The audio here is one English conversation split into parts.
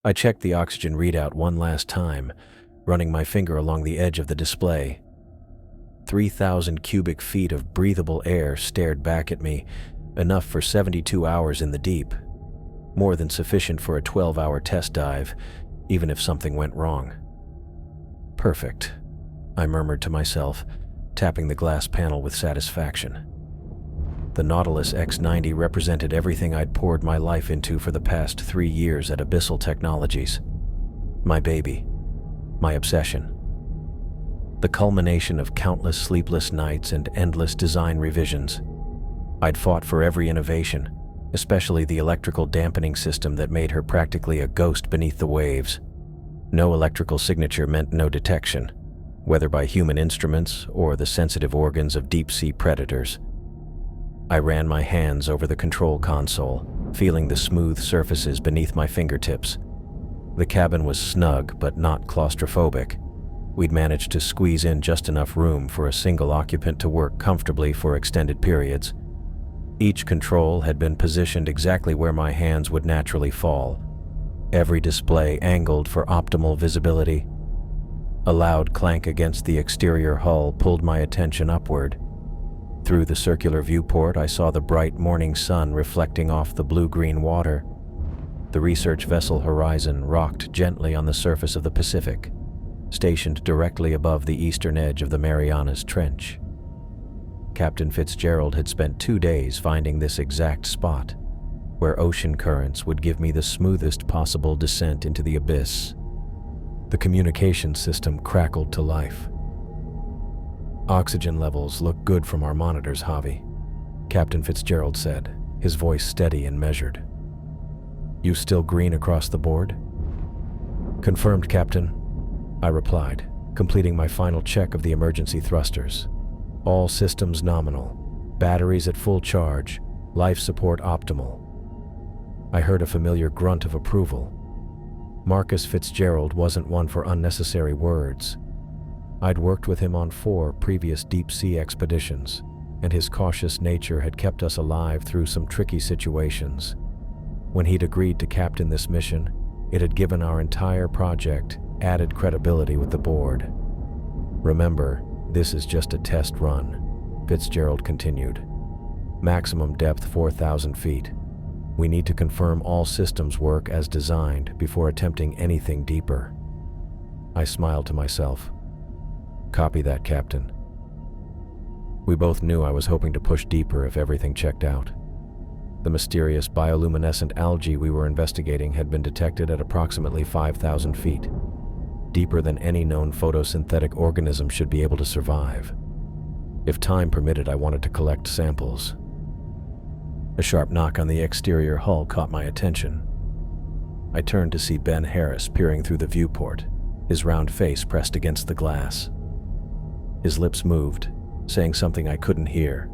I checked the oxygen readout one last time, running my finger along the edge of the display. 3,000 cubic feet of breathable air stared back at me, enough for 72 hours in the deep. More than sufficient for a 12-hour test dive, even if something went wrong. Perfect, I murmured to myself, tapping the glass panel with satisfaction. The Nautilus X-90 represented everything I'd poured my life into for the past 3 years at Abyssal Technologies. My baby. My obsession. The culmination of countless sleepless nights and endless design revisions. I'd fought for every innovation, especially the electrical dampening system that made her practically a ghost beneath the waves. No electrical signature meant no detection, whether by human instruments or the sensitive organs of deep-sea predators. I ran my hands over the control console, feeling the smooth surfaces beneath my fingertips. The cabin was snug but not claustrophobic. We'd managed to squeeze in just enough room for a single occupant to work comfortably for extended periods. Each control had been positioned exactly where my hands would naturally fall, every display angled for optimal visibility. A loud clank against the exterior hull pulled my attention upward. Through the circular viewport, I saw the bright morning sun reflecting off the blue-green water. The research vessel Horizon rocked gently on the surface of the Pacific, stationed directly above the eastern edge of the Marianas Trench. Captain Fitzgerald had spent 2 days finding this exact spot, where ocean currents would give me the smoothest possible descent into the abyss. The communication system crackled to life. "Oxygen levels look good from our monitors, Javi," Captain Fitzgerald said, his voice steady and measured. "You still green across the board?" "Confirmed, Captain," I replied, completing my final check of the emergency thrusters. All systems nominal, batteries at full charge, life support optimal. I heard a familiar grunt of approval. Marcus Fitzgerald wasn't one for unnecessary words. I'd worked with him on 4 previous deep-sea expeditions, and his cautious nature had kept us alive through some tricky situations. When he'd agreed to captain this mission, it had given our entire project added credibility with the board. "Remember, this is just a test run," Fitzgerald continued. "Maximum depth 4,000 feet. We need to confirm all systems work as designed before attempting anything deeper." I smiled to myself. "Copy that, Captain." We both knew I was hoping to push deeper if everything checked out. The mysterious bioluminescent algae we were investigating had been detected at approximately 5,000 feet, deeper than any known photosynthetic organism should be able to survive. If time permitted, I wanted to collect samples. A sharp knock on the exterior hull caught my attention. I turned to see Ben Harris peering through the viewport, his round face pressed against the glass. His lips moved, saying something I couldn't hear.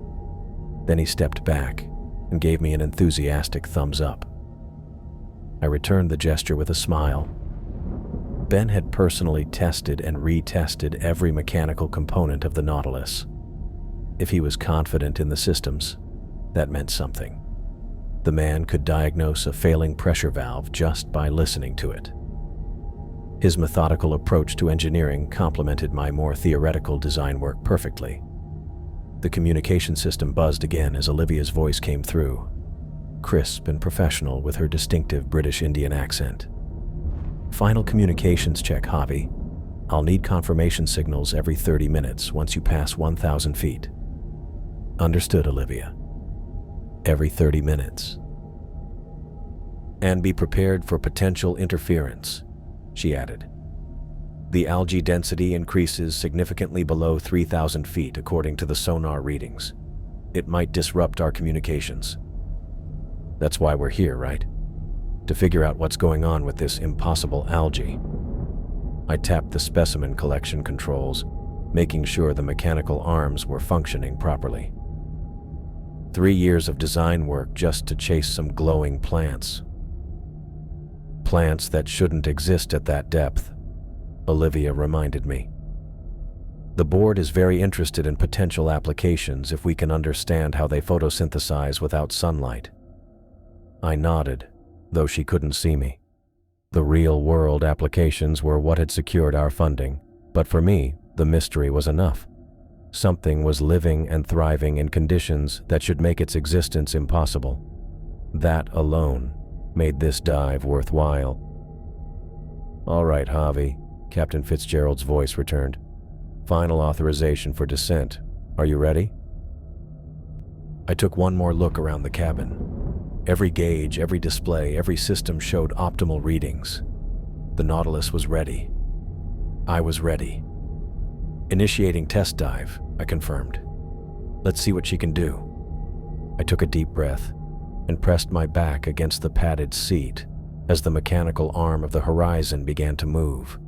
Then he stepped back and gave me an enthusiastic thumbs up. I returned the gesture with a smile. Ben had personally tested and retested every mechanical component of the Nautilus. If he was confident in the systems, that meant something. The man could diagnose a failing pressure valve just by listening to it. His methodical approach to engineering complemented my more theoretical design work perfectly. The communication system buzzed again as Olivia's voice came through, crisp and professional with her distinctive British Indian accent. "Final communications check, Javi. I'll need confirmation signals every 30 minutes once you pass 1,000 feet. "Understood, Olivia." "Every 30 minutes. "And be prepared for potential interference," she added. "The algae density increases significantly below 3,000 feet according to the sonar readings. It might disrupt our communications. That's why we're here, right? To figure out what's going on with this impossible algae." I tapped the specimen collection controls, making sure the mechanical arms were functioning properly. 3 years of design work just to chase some glowing plants. Plants that shouldn't exist at that depth, Olivia reminded me. "The board is very interested in potential applications if we can understand how they photosynthesize without sunlight." I nodded, though she couldn't see me. The real-world applications were what had secured our funding, but for me, the mystery was enough. Something was living and thriving in conditions that should make its existence impossible. That alone made this dive worthwhile. "All right, Javi," Captain Fitzgerald's voice returned. "Final authorization for descent. Are you ready?" I took one more look around the cabin. Every gauge, every display, every system showed optimal readings. The Nautilus was ready. I was ready. "Initiating test dive," I confirmed. "Let's see what she can do." I took a deep breath and pressed my back against the padded seat as the mechanical arm of the horizon began to move.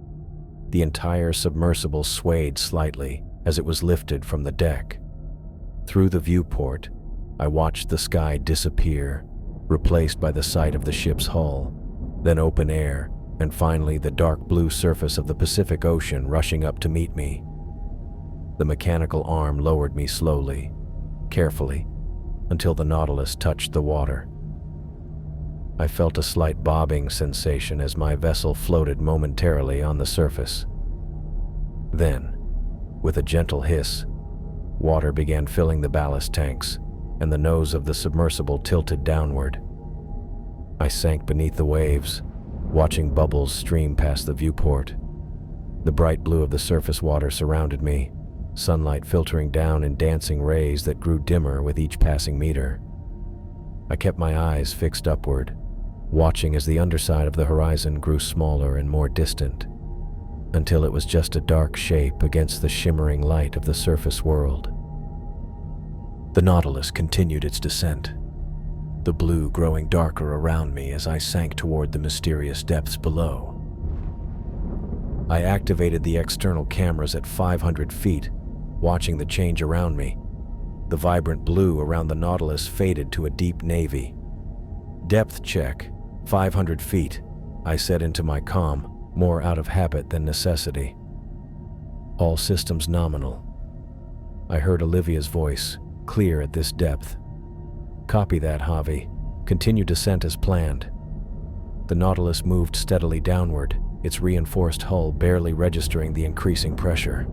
The entire submersible swayed slightly as it was lifted from the deck. Through the viewport, I watched the sky disappear, replaced by the sight of the ship's hull, then open air, and finally the dark blue surface of the Pacific Ocean rushing up to meet me. The mechanical arm lowered me slowly, carefully, until the Nautilus touched the water. I felt a slight bobbing sensation as my vessel floated momentarily on the surface. Then, with a gentle hiss, water began filling the ballast tanks, and the nose of the submersible tilted downward. I sank beneath the waves, watching bubbles stream past the viewport. The bright blue of the surface water surrounded me, sunlight filtering down in dancing rays that grew dimmer with each passing meter. I kept my eyes fixed upward, watching as the underside of the horizon grew smaller and more distant, until it was just a dark shape against the shimmering light of the surface world. The Nautilus continued its descent, the blue growing darker around me as I sank toward the mysterious depths below. I activated the external cameras at 500 feet, watching the change around me. The vibrant blue around the Nautilus faded to a deep navy. "Depth check, 500 feet, I said into my comm, more out of habit than necessity. "All systems nominal." I heard Olivia's voice, clear at this depth. "Copy that, Javi. Continue descent as planned." The Nautilus moved steadily downward, its reinforced hull barely registering the increasing pressure.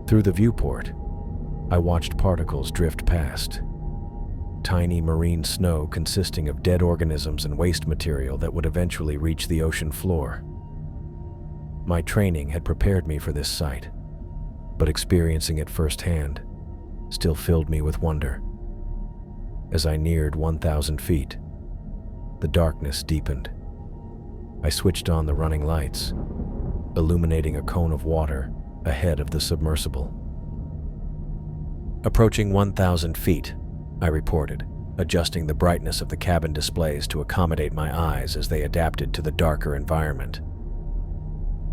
Through the viewport, I watched particles drift past. Tiny marine snow consisting of dead organisms and waste material that would eventually reach the ocean floor. My training had prepared me for this sight, but experiencing it firsthand still filled me with wonder. As I neared 1,000 feet, the darkness deepened. I switched on the running lights, illuminating a cone of water ahead of the submersible. "Approaching 1,000 feet, I reported, adjusting the brightness of the cabin displays to accommodate my eyes as they adapted to the darker environment.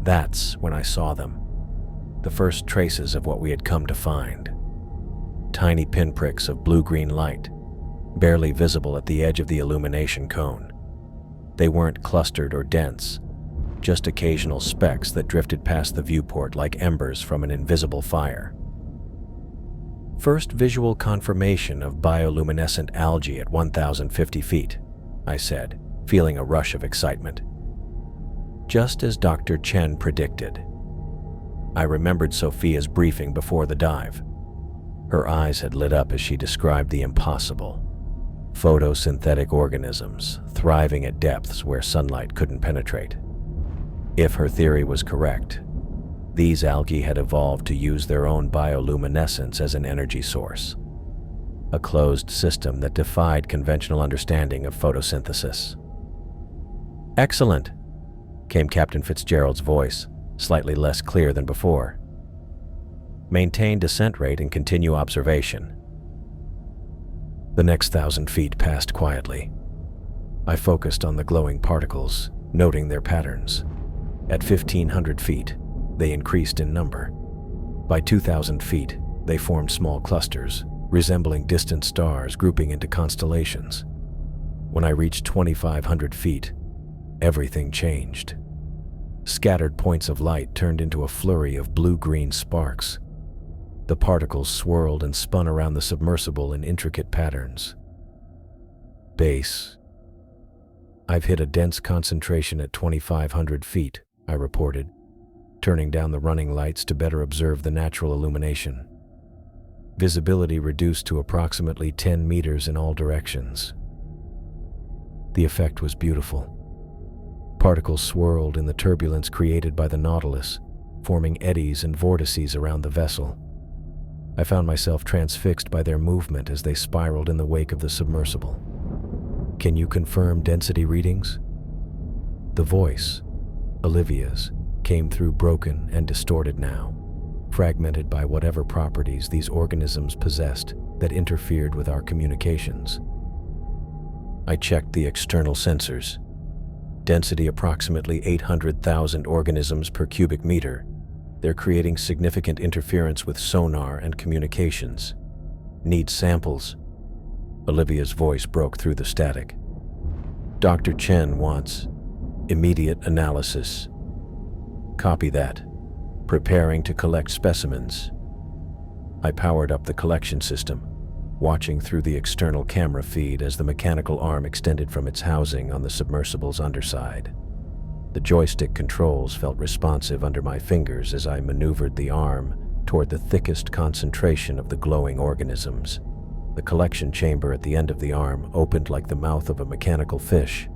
That's when I saw them, the first traces of what we had come to find. Tiny pinpricks of blue-green light, barely visible at the edge of the illumination cone. They weren't clustered or dense, just occasional specks that drifted past the viewport like embers from an invisible fire. "First visual confirmation of bioluminescent algae at 1,050 feet, I said, feeling a rush of excitement. Just as Dr. Chen predicted. I remembered Sophia's briefing before the dive. Her eyes had lit up as she described the impossible. Photosynthetic organisms thriving at depths where sunlight couldn't penetrate. If her theory was correct, these algae had evolved to use their own bioluminescence as an energy source, a closed system that defied conventional understanding of photosynthesis. "Excellent," came Captain Fitzgerald's voice, slightly less clear than before. "Maintain descent rate and continue observation." The next 1,000 feet passed quietly. I focused on the glowing particles, noting their patterns. At 1,500 feet, they increased in number. By 2,000 feet, they formed small clusters, resembling distant stars grouping into constellations. When I reached 2,500 feet, everything changed. Scattered points of light turned into a flurry of blue-green sparks. The particles swirled and spun around the submersible in intricate patterns. Base, I've hit a dense concentration at 2,500 feet, I reported, turning down the running lights to better observe the natural illumination. Visibility reduced to approximately 10 meters in all directions. The effect was beautiful. Particles swirled in the turbulence created by the Nautilus, forming eddies and vortices around the vessel. I found myself transfixed by their movement as they spiraled in the wake of the submersible. "Can you confirm density readings?" The voice, Olivia's, came through broken and distorted now, fragmented by whatever properties these organisms possessed that interfered with our communications. I checked the external sensors. Density approximately 800,000 organisms per cubic meter. They're creating significant interference with sonar and communications. Need samples. Olivia's voice broke through the static. Dr. Chen wants immediate analysis. Copy that. Preparing to collect specimens. I powered up the collection system, watching through the external camera feed as the mechanical arm extended from its housing on the submersible's underside. The joystick controls felt responsive under my fingers as I maneuvered the arm toward the thickest concentration of the glowing organisms. The collection chamber at the end of the arm opened like the mouth of a mechanical fish.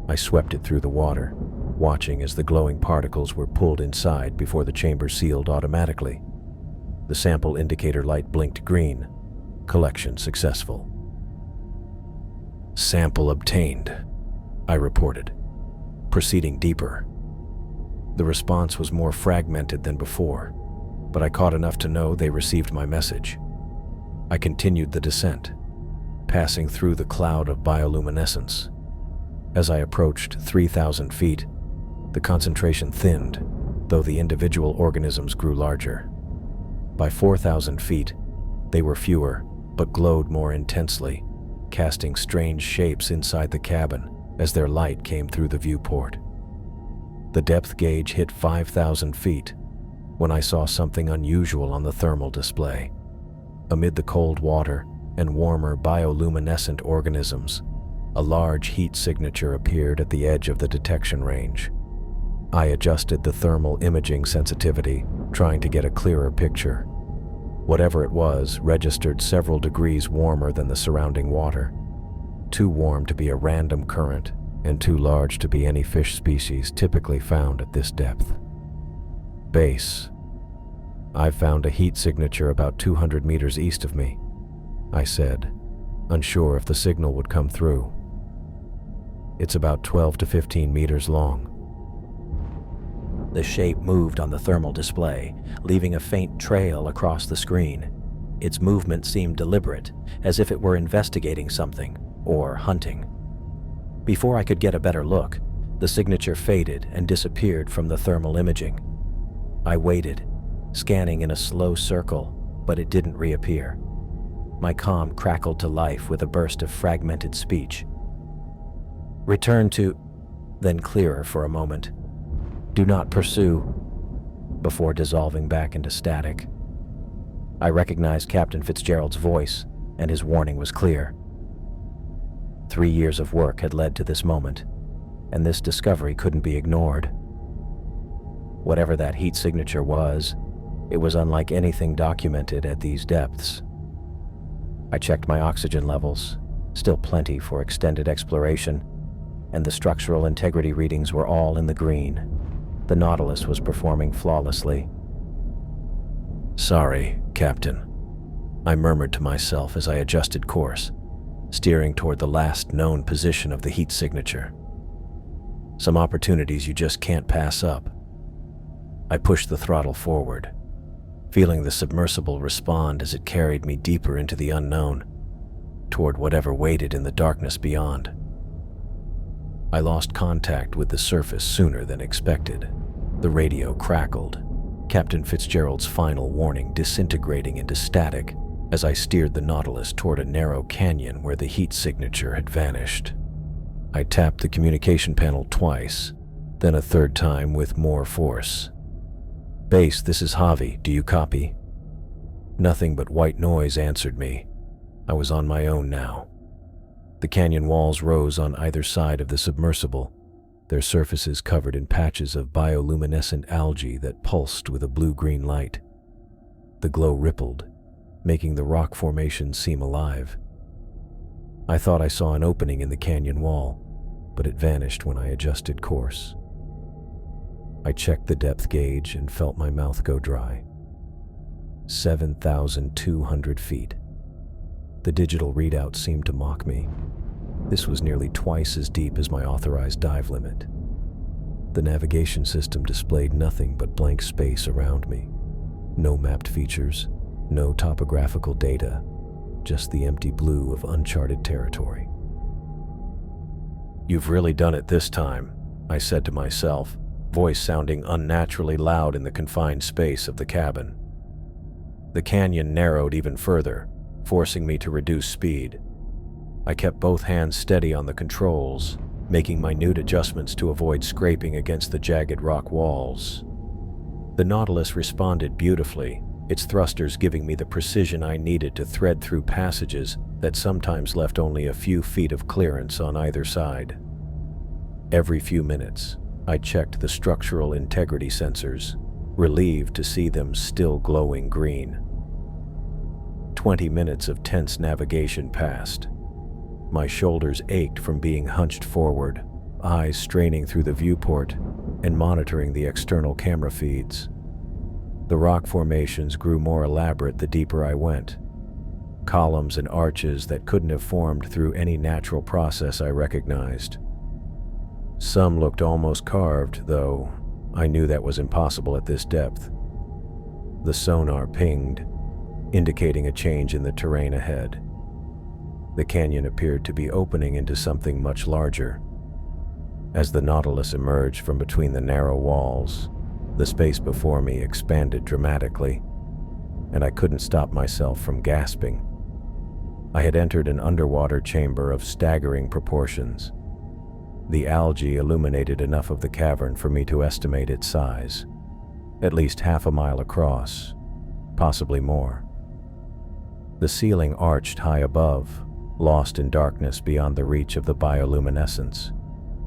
I swept it through the water, watching as the glowing particles were pulled inside before the chamber sealed automatically. The sample indicator light blinked green. Collection successful. Sample obtained, I reported, proceeding deeper. The response was more fragmented than before, but I caught enough to know they received my message. I continued the descent, passing through the cloud of bioluminescence. As I approached 3,000 feet, the concentration thinned, though the individual organisms grew larger. By 4,000 feet, they were fewer, but glowed more intensely, casting strange shapes inside the cabin as their light came through the viewport. The depth gauge hit 5,000 feet when I saw something unusual on the thermal display. Amid the cold water and warmer bioluminescent organisms, a large heat signature appeared at the edge of the detection range. I adjusted the thermal imaging sensitivity, trying to get a clearer picture. Whatever it was registered several degrees warmer than the surrounding water. Too warm to be a random current, and too large to be any fish species typically found at this depth. Base. I found a heat signature about 200 meters east of me, I said, unsure if the signal would come through. It's about 12 to 15 meters long. The shape moved on the thermal display, leaving a faint trail across the screen. Its movement seemed deliberate, as if it were investigating something, or hunting. Before I could get a better look, the signature faded and disappeared from the thermal imaging. I waited, scanning in a slow circle, but it didn't reappear. My comm crackled to life with a burst of fragmented speech. Return to, then clearer for a moment. Do not pursue, before dissolving back into static. I recognized Captain Fitzgerald's voice, and his warning was clear. 3 years of work had led to this moment, and this discovery couldn't be ignored. Whatever that heat signature was, it was unlike anything documented at these depths. I checked my oxygen levels, still plenty for extended exploration, and the structural integrity readings were all in the green. The Nautilus was performing flawlessly. Sorry, Captain, I murmured to myself as I adjusted course, steering toward the last known position of the heat signature. Some opportunities you just can't pass up. I pushed the throttle forward, feeling the submersible respond as it carried me deeper into the unknown, toward whatever waited in the darkness beyond. I lost contact with the surface sooner than expected. The radio crackled, Captain Fitzgerald's final warning disintegrating into static as I steered the Nautilus toward a narrow canyon where the heat signature had vanished. I tapped the communication panel twice, then a third time with more force. Base, this is Javi. Do you copy? Nothing but white noise answered me. I was on my own now. The canyon walls rose on either side of the submersible, their surfaces covered in patches of bioluminescent algae that pulsed with a blue-green light. The glow rippled, making the rock formation seem alive. I thought I saw an opening in the canyon wall, but it vanished when I adjusted course. I checked the depth gauge and felt my mouth go dry. 7,200 feet. The digital readout seemed to mock me. This was nearly twice as deep as my authorized dive limit. The navigation system displayed nothing but blank space around me. No mapped features, no topographical data, just the empty blue of uncharted territory. "You've really done it this time," I said to myself, voice sounding unnaturally loud in the confined space of the cabin. The canyon narrowed even further, forcing me to reduce speed. I kept both hands steady on the controls, making minute adjustments to avoid scraping against the jagged rock walls. The Nautilus responded beautifully, its thrusters giving me the precision I needed to thread through passages that sometimes left only a few feet of clearance on either side. Every few minutes, I checked the structural integrity sensors, relieved to see them still glowing green. 20 minutes of tense navigation passed. My shoulders ached from being hunched forward, eyes straining through the viewport and monitoring the external camera feeds. The rock formations grew more elaborate the deeper I went. Columns and arches that couldn't have formed through any natural process I recognized. Some looked almost carved, though I knew that was impossible at this depth. The sonar pinged, indicating a change in the terrain ahead. The canyon appeared to be opening into something much larger. As the Nautilus emerged from between the narrow walls, the space before me expanded dramatically, and I couldn't stop myself from gasping. I had entered an underwater chamber of staggering proportions. The algae illuminated enough of the cavern for me to estimate its size, at least half a mile across, possibly more. The ceiling arched high above, lost in darkness beyond the reach of the bioluminescence.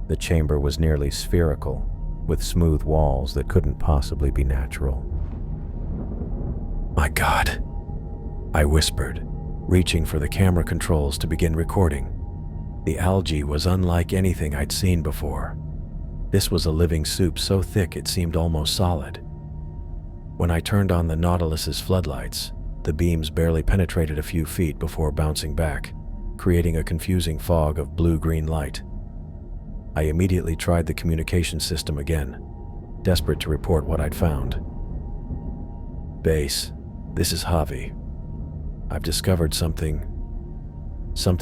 The chamber was nearly spherical, with smooth walls that couldn't possibly be natural. "My God," I whispered, reaching for the camera controls to begin recording. The algae was unlike anything I'd seen before. This was a living soup so thick it seemed almost solid. When I turned on the Nautilus's floodlights, the beams barely penetrated a few feet before bouncing back, creating a confusing fog of blue-green light. I immediately tried the communication system again, desperate to report what I'd found. "Base, this is Javi. I've discovered something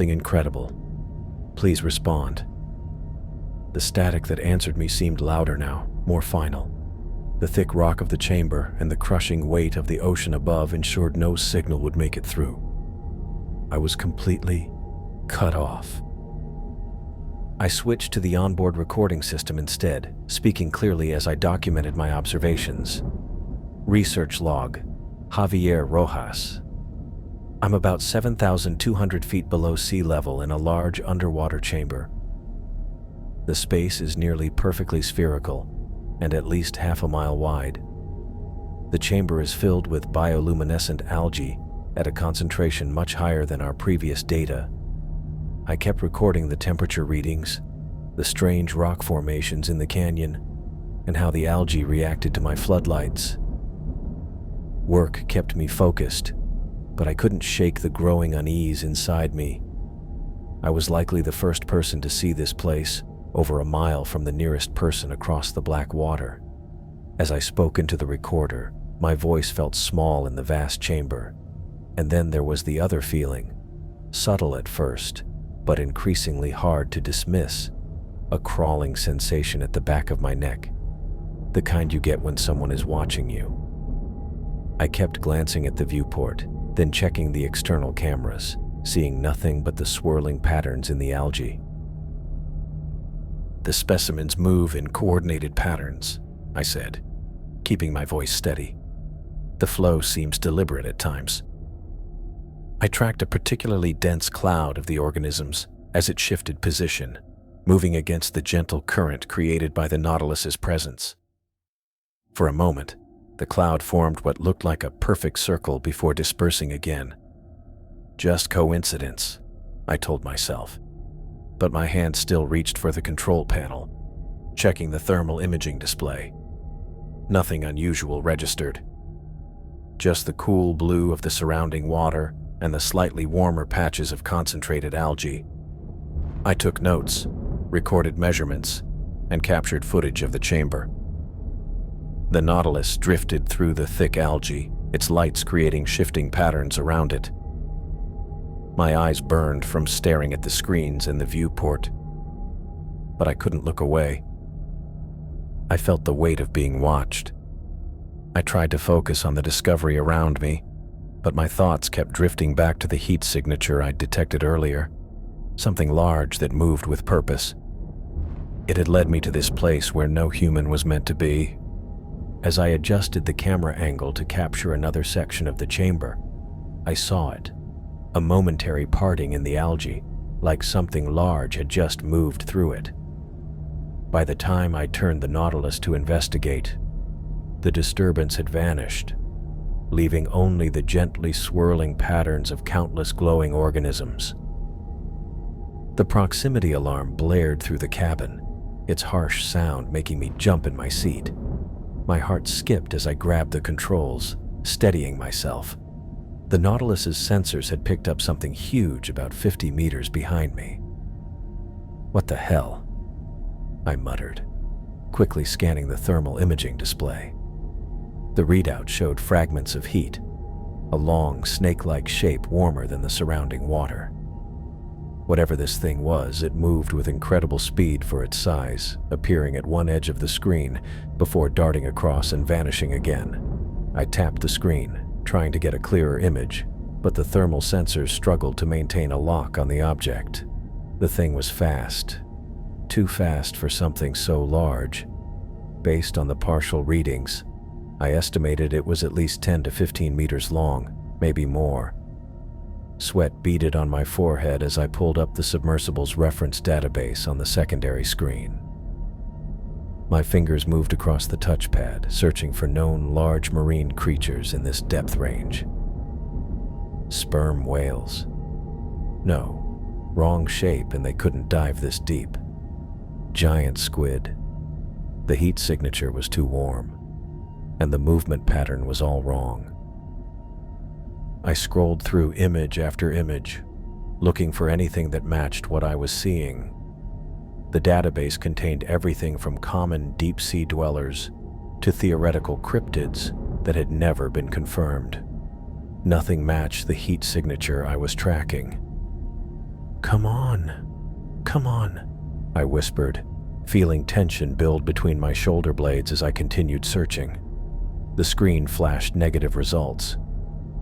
incredible. Please respond." The static that answered me seemed louder now, more final. The thick rock of the chamber and the crushing weight of the ocean above ensured no signal would make it through. I was completely cut off. I switched to the onboard recording system instead, speaking clearly as I documented my observations. Research log, Javier Rojas. I'm about 7,200 feet below sea level in a large underwater chamber. The space is nearly perfectly spherical and at least half a mile wide. The chamber is filled with bioluminescent algae at a concentration much higher than our previous data. I kept recording the temperature readings, the strange rock formations in the canyon, and how the algae reacted to my floodlights. Work kept me focused, but I couldn't shake the growing unease inside me. I was likely the first person to see this place, over a mile from the nearest person across the black water. As I spoke into the recorder, my voice felt small in the vast chamber. And then there was the other feeling, subtle at first, but increasingly hard to dismiss, a crawling sensation at the back of my neck, the kind you get when someone is watching you. I kept glancing at the viewport, then checking the external cameras, seeing nothing but the swirling patterns in the algae. "The specimens move in coordinated patterns," I said, keeping my voice steady. "The flow seems deliberate at times." I tracked a particularly dense cloud of the organisms as it shifted position, moving against the gentle current created by the Nautilus's presence. For a moment, the cloud formed what looked like a perfect circle before dispersing again. Just coincidence, I told myself, but my hand still reached for the control panel, checking the thermal imaging display. Nothing unusual registered. Just the cool blue of the surrounding water and the slightly warmer patches of concentrated algae. I took notes, recorded measurements, and captured footage of the chamber. The Nautilus drifted through the thick algae, its lights creating shifting patterns around it. My eyes burned from staring at the screens in the viewport, but I couldn't look away. I felt the weight of being watched. I tried to focus on the discovery around me, but my thoughts kept drifting back to the heat signature I'd detected earlier, something large that moved with purpose. It had led me to this place where no human was meant to be. As I adjusted the camera angle to capture another section of the chamber, I saw it, a momentary parting in the algae, like something large had just moved through it. By the time I turned the Nautilus to investigate, the disturbance had vanished, leaving only the gently swirling patterns of countless glowing organisms. The proximity alarm blared through the cabin, its harsh sound making me jump in my seat. My heart skipped as I grabbed the controls, steadying myself. The Nautilus's sensors had picked up something huge about 50 meters behind me. "What the hell?" I muttered, quickly scanning the thermal imaging display. The readout showed fragments of heat, a long, snake-like shape warmer than the surrounding water. Whatever this thing was, it moved with incredible speed for its size, appearing at one edge of the screen before darting across and vanishing again. I tapped the screen, trying to get a clearer image, but the thermal sensors struggled to maintain a lock on the object. The thing was fast, too fast for something so large. Based on the partial readings, I estimated it was at least 10 to 15 meters long, maybe more. Sweat beaded on my forehead as I pulled up the submersible's reference database on the secondary screen. My fingers moved across the touchpad, searching for known large marine creatures in this depth range. Sperm whales. No, wrong shape and they couldn't dive this deep. Giant squid. The heat signature was too warm, and the movement pattern was all wrong. I scrolled through image after image, looking for anything that matched what I was seeing. The database contained everything from common deep-sea dwellers to theoretical cryptids that had never been confirmed. Nothing matched the heat signature I was tracking. "Come on, come on," I whispered, feeling tension build between my shoulder blades as I continued searching. The screen flashed negative results.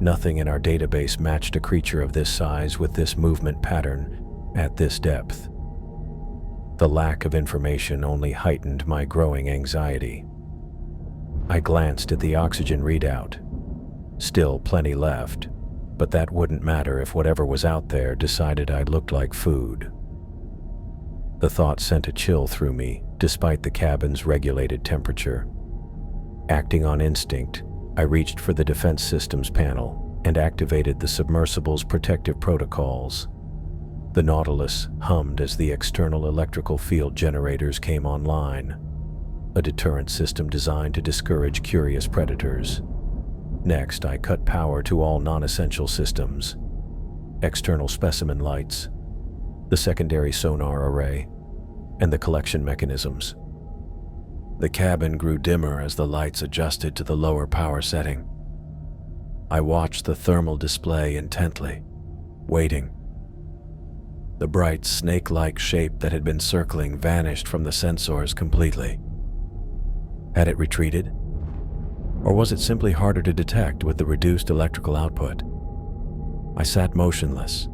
Nothing in our database matched a creature of this size with this movement pattern at this depth. The lack of information only heightened my growing anxiety. I glanced at the oxygen readout. Still plenty left, but that wouldn't matter if whatever was out there decided I looked like food. The thought sent a chill through me, despite the cabin's regulated temperature. Acting on instinct, I reached for the defense systems panel and activated the submersible's protective protocols. The Nautilus hummed as the external electrical field generators came online, a deterrent system designed to discourage curious predators. Next, I cut power to all non-essential systems, external specimen lights, the secondary sonar array, and the collection mechanisms. The cabin grew dimmer as the lights adjusted to the lower power setting. I watched the thermal display intently, waiting. The bright snake-like shape that had been circling vanished from the sensors completely. Had it retreated? Or was it simply harder to detect with the reduced electrical output? I sat motionless,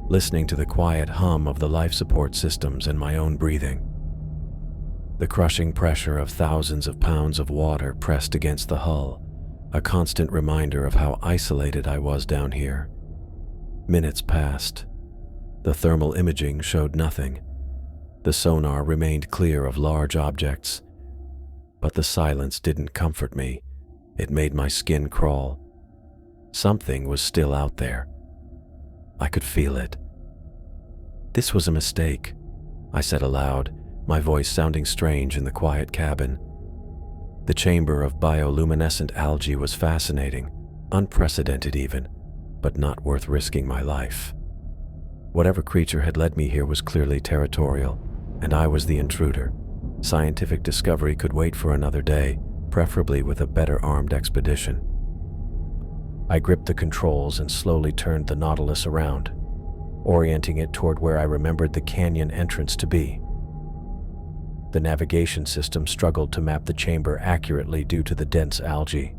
listening to the quiet hum of the life support systems and my own breathing. The crushing pressure of thousands of pounds of water pressed against the hull, a constant reminder of how isolated I was down here. Minutes passed, The thermal imaging showed nothing. The sonar remained clear of large objects. But the silence didn't comfort me. It made my skin crawl. Something was still out there. I could feel it. "This was a mistake," I said aloud, my voice sounding strange in the quiet cabin. The chamber of bioluminescent algae was fascinating, unprecedented even, but not worth risking my life. Whatever creature had led me here was clearly territorial, and I was the intruder. Scientific discovery could wait for another day, preferably with a better armed expedition. I gripped the controls and slowly turned the Nautilus around, orienting it toward where I remembered the canyon entrance to be. The navigation system struggled to map the chamber accurately due to the dense algae,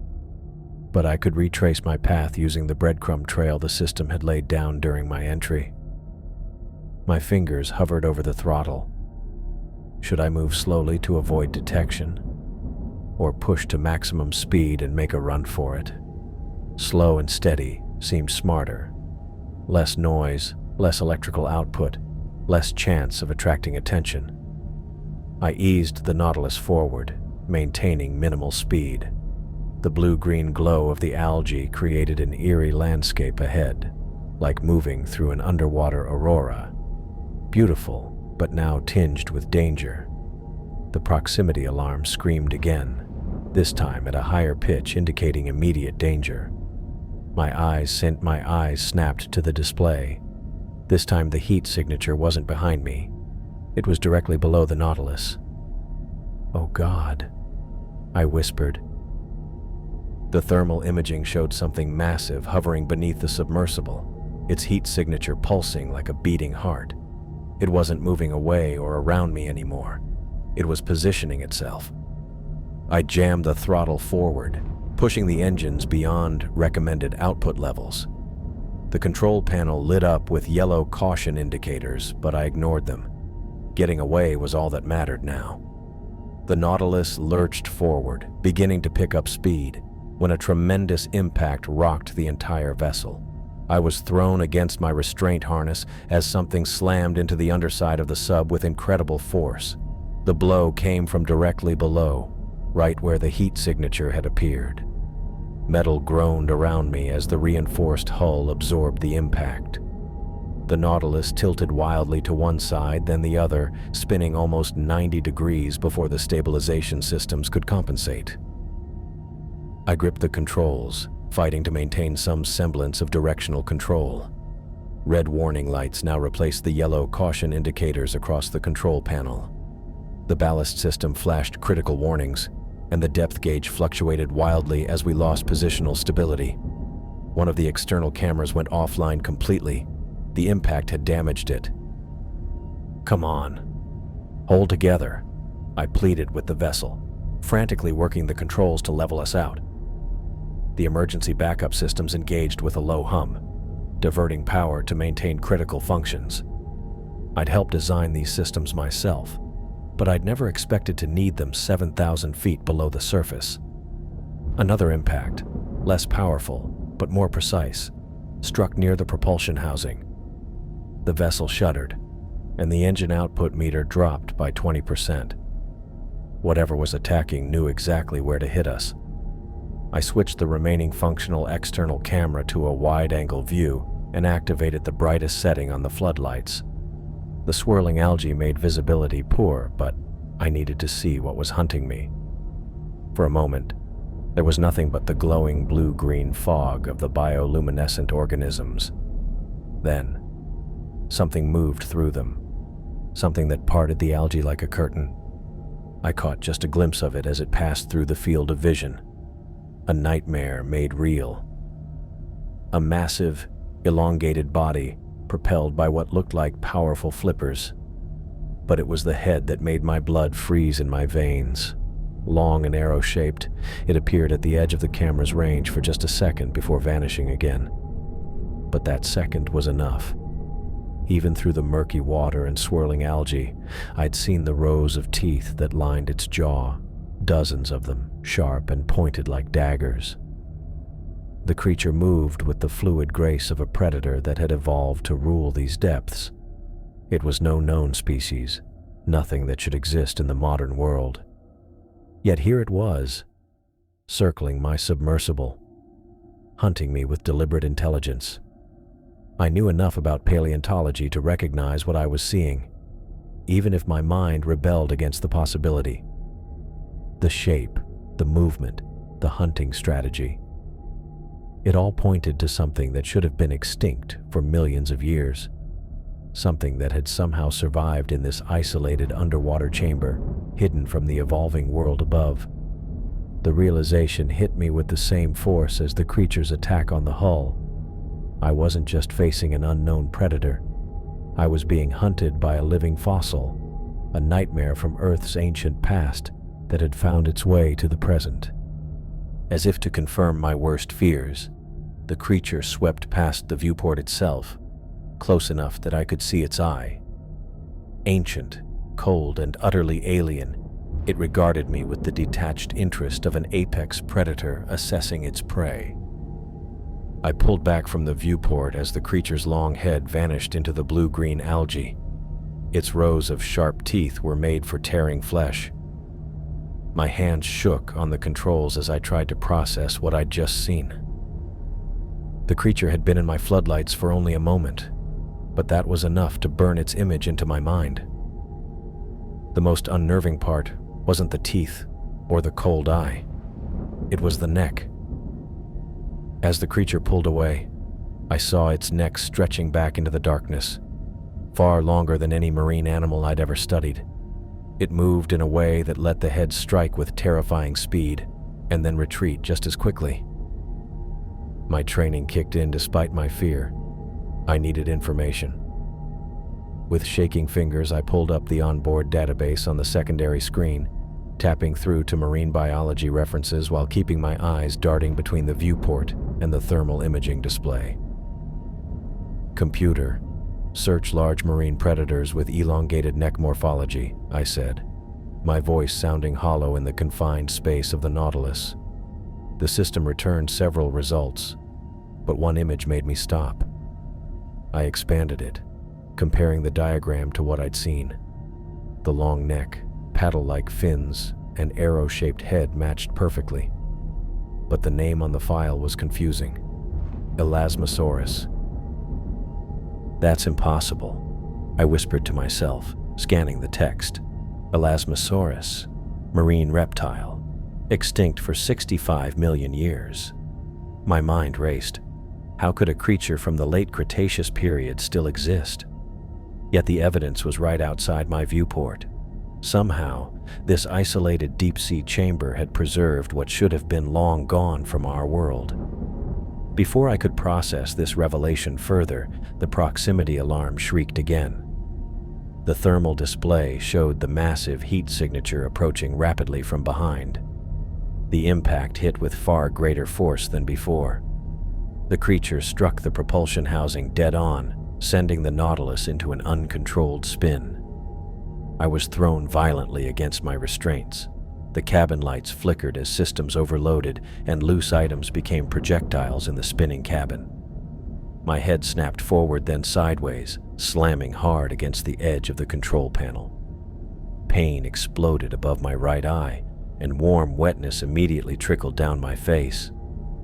but I could retrace my path using the breadcrumb trail the system had laid down during my entry. My fingers hovered over the throttle. Should I move slowly to avoid detection, or push to maximum speed and make a run for it? Slow and steady seemed smarter. Less noise, less electrical output, less chance of attracting attention. I eased the Nautilus forward, maintaining minimal speed. The blue-green glow of the algae created an eerie landscape ahead, like moving through an underwater aurora. Beautiful, but now tinged with danger. The proximity alarm screamed again, this time at a higher pitch indicating immediate danger. My eyes snapped to the display. This time the heat signature wasn't behind me. It was directly below the Nautilus. "Oh God," I whispered. The thermal imaging showed something massive hovering beneath the submersible, its heat signature pulsing like a beating heart. It wasn't moving away or around me anymore. It was positioning itself. I jammed the throttle forward, pushing the engines beyond recommended output levels. The control panel lit up with yellow caution indicators, but I ignored them. Getting away was all that mattered now. The Nautilus lurched forward, beginning to pick up speed, when a tremendous impact rocked the entire vessel. I was thrown against my restraint harness as something slammed into the underside of the sub with incredible force. The blow came from directly below, right where the heat signature had appeared. Metal groaned around me as the reinforced hull absorbed the impact. The Nautilus tilted wildly to one side, then the other, spinning almost 90 degrees before the stabilization systems could compensate. I gripped the controls, fighting to maintain some semblance of directional control. Red warning lights now replaced the yellow caution indicators across the control panel. The ballast system flashed critical warnings, and the depth gauge fluctuated wildly as we lost positional stability. One of the external cameras went offline completely. The impact had damaged it. "Come on. Hold together," I pleaded with the vessel, frantically working the controls to level us out. The emergency backup systems engaged with a low hum, diverting power to maintain critical functions. I'd helped design these systems myself, but I'd never expected to need them 7,000 feet below the surface. Another impact, less powerful but more precise, struck near the propulsion housing. The vessel shuddered, and the engine output meter dropped by 20%. Whatever was attacking knew exactly where to hit us. I switched the remaining functional external camera to a wide-angle view and activated the brightest setting on the floodlights. The swirling algae made visibility poor, but I needed to see what was hunting me. For a moment, there was nothing but the glowing blue-green fog of the bioluminescent organisms. Then, something moved through them, something that parted the algae like a curtain. I caught just a glimpse of it as it passed through the field of vision. A nightmare made real. A massive, elongated body propelled by what looked like powerful flippers. But it was the head that made my blood freeze in my veins. Long and arrow-shaped, it appeared at the edge of the camera's range for just a second before vanishing again. But that second was enough. Even through the murky water and swirling algae, I'd seen the rows of teeth that lined its jaw, dozens of them, sharp and pointed like daggers. The creature moved with the fluid grace of a predator that had evolved to rule these depths. It was no known species, nothing that should exist in the modern world. Yet here it was, circling my submersible, hunting me with deliberate intelligence. I knew enough about paleontology to recognize what I was seeing, even if my mind rebelled against the possibility. The shape, the movement, the hunting strategy. It all pointed to something that should have been extinct for millions of years, something that had somehow survived in this isolated underwater chamber, hidden from the evolving world above. The realization hit me with the same force as the creature's attack on the hull. I wasn't just facing an unknown predator. I was being hunted by a living fossil, a nightmare from Earth's ancient past that had found its way to the present. As if to confirm my worst fears, the creature swept past the viewport itself, close enough that I could see its eye. Ancient, cold, and utterly alien, it regarded me with the detached interest of an apex predator assessing its prey. I pulled back from the viewport as the creature's long head vanished into the blue-green algae. Its rows of sharp teeth were made for tearing flesh. My hands shook on the controls as I tried to process what I'd just seen. The creature had been in my floodlights for only a moment, but that was enough to burn its image into my mind. The most unnerving part wasn't the teeth or the cold eye. It was the neck. As the creature pulled away, I saw its neck stretching back into the darkness, far longer than any marine animal I'd ever studied. It moved in a way that let the head strike with terrifying speed and then retreat just as quickly. My training kicked in despite my fear. I needed information. With shaking fingers, I pulled up the onboard database on the secondary screen, tapping through to marine biology references while keeping my eyes darting between the viewport and the thermal imaging display. Computer, search large marine predators with elongated neck morphology, I said, my voice sounding hollow in the confined space of the Nautilus. The system returned several results, but one image made me stop. I expanded it, comparing the diagram to what I'd seen. The long neck, paddle-like fins, and arrow-shaped head matched perfectly. But the name on the file was confusing. Elasmosaurus. That's impossible, I whispered to myself, scanning the text. Elasmosaurus, marine reptile, extinct for 65 million years. My mind raced. How could a creature from the late Cretaceous period still exist? Yet the evidence was right outside my viewport. Somehow, this isolated deep-sea chamber had preserved what should have been long gone from our world. Before I could process this revelation further, the proximity alarm shrieked again. The thermal display showed the massive heat signature approaching rapidly from behind. The impact hit with far greater force than before. The creature struck the propulsion housing dead on, sending the Nautilus into an uncontrolled spin. I was thrown violently against my restraints. The cabin lights flickered as systems overloaded, and loose items became projectiles in the spinning cabin. My head snapped forward, then sideways, slamming hard against the edge of the control panel. Pain exploded above my right eye, and warm wetness immediately trickled down my face.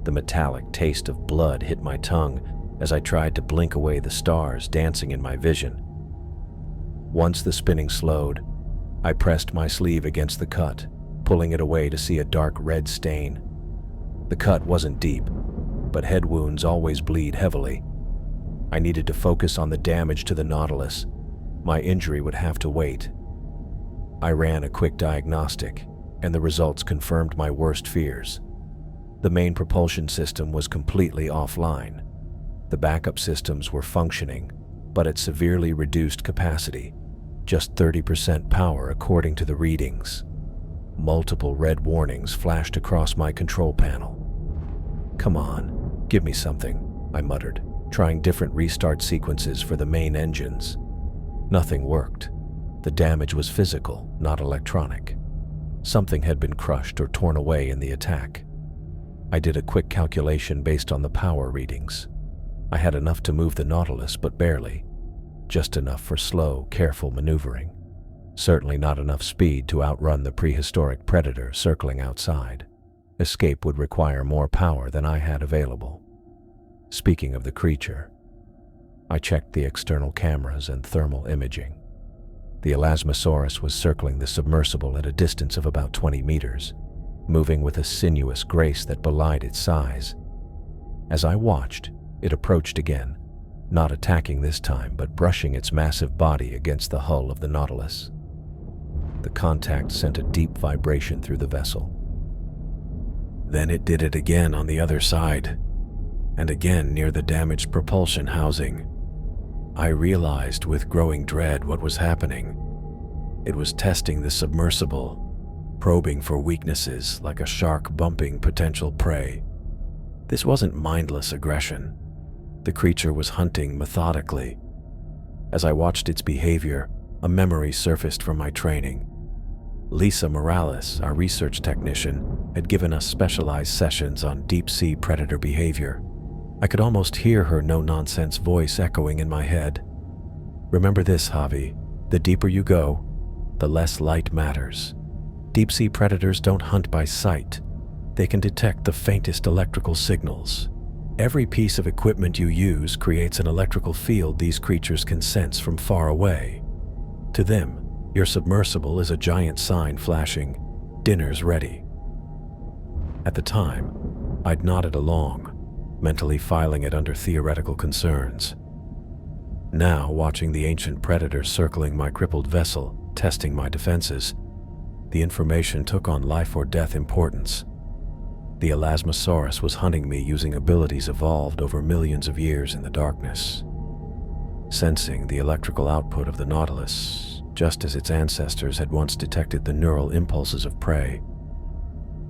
The metallic taste of blood hit my tongue as I tried to blink away the stars dancing in my vision. Once the spinning slowed, I pressed my sleeve against the cut, pulling it away to see a dark red stain. The cut wasn't deep, but head wounds always bleed heavily. I needed to focus on the damage to the Nautilus. My injury would have to wait. I ran a quick diagnostic, and the results confirmed my worst fears. The main propulsion system was completely offline. The backup systems were functioning, but at severely reduced capacity, just 30% power according to the readings. Multiple red warnings flashed across my control panel. "Come on, give me something," I muttered, trying different restart sequences for the main engines. Nothing worked. The damage was physical, not electronic. Something had been crushed or torn away in the attack. I did a quick calculation based on the power readings. I had enough to move the Nautilus, but barely. Just enough for slow, careful maneuvering. Certainly not enough speed to outrun the prehistoric predator circling outside. Escape would require more power than I had available. Speaking of the creature, I checked the external cameras and thermal imaging. The Elasmosaurus was circling the submersible at a distance of about 20 meters, moving with a sinuous grace that belied its size. As I watched, it approached again, not attacking this time, but brushing its massive body against the hull of the Nautilus. The contact sent a deep vibration through the vessel. Then it did it again on the other side, and again near the damaged propulsion housing. I realized with growing dread what was happening. It was testing the submersible, probing for weaknesses like a shark bumping potential prey. This wasn't mindless aggression. The creature was hunting methodically. As I watched its behavior, a memory surfaced from my training. Lisa Morales, our research technician, had given us specialized sessions on deep-sea predator behavior. I could almost hear her no-nonsense voice echoing in my head. Remember this, Javi. The deeper you go, the less light matters. Deep-sea predators don't hunt by sight. They can detect the faintest electrical signals. Every piece of equipment you use creates an electrical field these creatures can sense from far away. To them, your submersible is a giant sign flashing, "Dinner's ready." At the time, I'd nodded along, mentally filing it under theoretical concerns. Now, watching the ancient predator circling my crippled vessel, testing my defenses, the information took on life or death importance. The Elasmosaurus was hunting me using abilities evolved over millions of years in the darkness. Sensing the electrical output of the Nautilus, just as its ancestors had once detected the neural impulses of prey,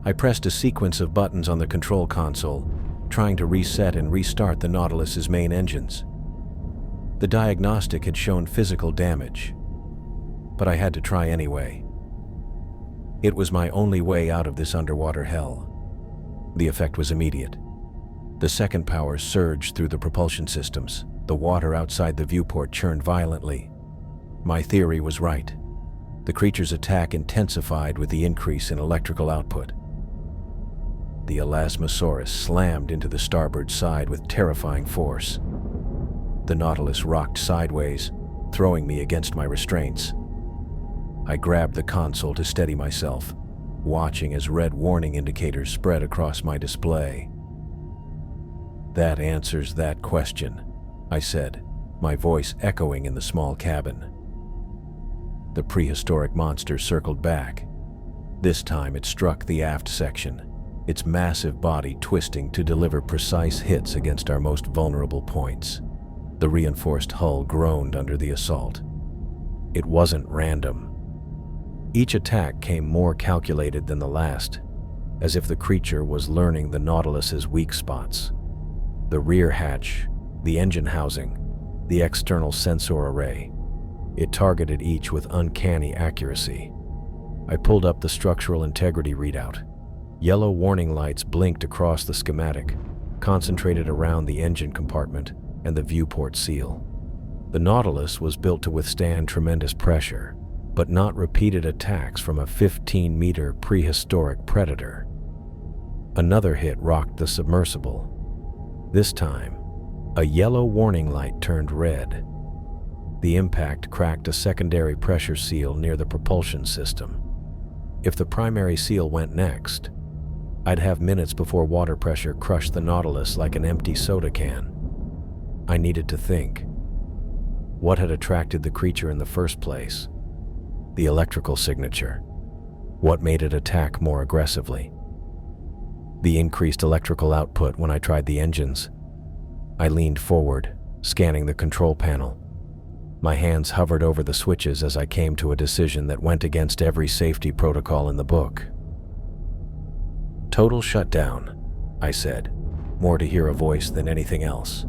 I pressed a sequence of buttons on the control console, trying to reset and restart the Nautilus's main engines. The diagnostic had shown physical damage, but I had to try anyway. It was my only way out of this underwater hell. The effect was immediate. The second power surged through the propulsion systems. The water outside the viewport churned violently. My theory was right. The creature's attack intensified with the increase in electrical output. The Elasmosaurus slammed into the starboard side with terrifying force. The Nautilus rocked sideways, throwing me against my restraints. I grabbed the console to steady myself, watching as red warning indicators spread across my display. "That answers that question," I said, my voice echoing in the small cabin. The prehistoric monster circled back. This time it struck the aft section, its massive body twisting to deliver precise hits against our most vulnerable points. The reinforced hull groaned under the assault. It wasn't random. Each attack came more calculated than the last, as if the creature was learning the Nautilus's weak spots. The rear hatch, the engine housing, the external sensor array. It targeted each with uncanny accuracy. I pulled up the structural integrity readout. Yellow warning lights blinked across the schematic, concentrated around the engine compartment and the viewport seal. The Nautilus was built to withstand tremendous pressure, but not repeated attacks from a 15-meter prehistoric predator. Another hit rocked the submersible. This time, a yellow warning light turned red. The impact cracked a secondary pressure seal near the propulsion system. If the primary seal went next, I'd have minutes before water pressure crushed the Nautilus like an empty soda can. I needed to think. What had attracted the creature in the first place? The electrical signature. What made it attack more aggressively? The increased electrical output when I tried the engines. I leaned forward, scanning the control panel. My hands hovered over the switches as I came to a decision that went against every safety protocol in the book. "Total shutdown," I said, more to hear a voice than anything else.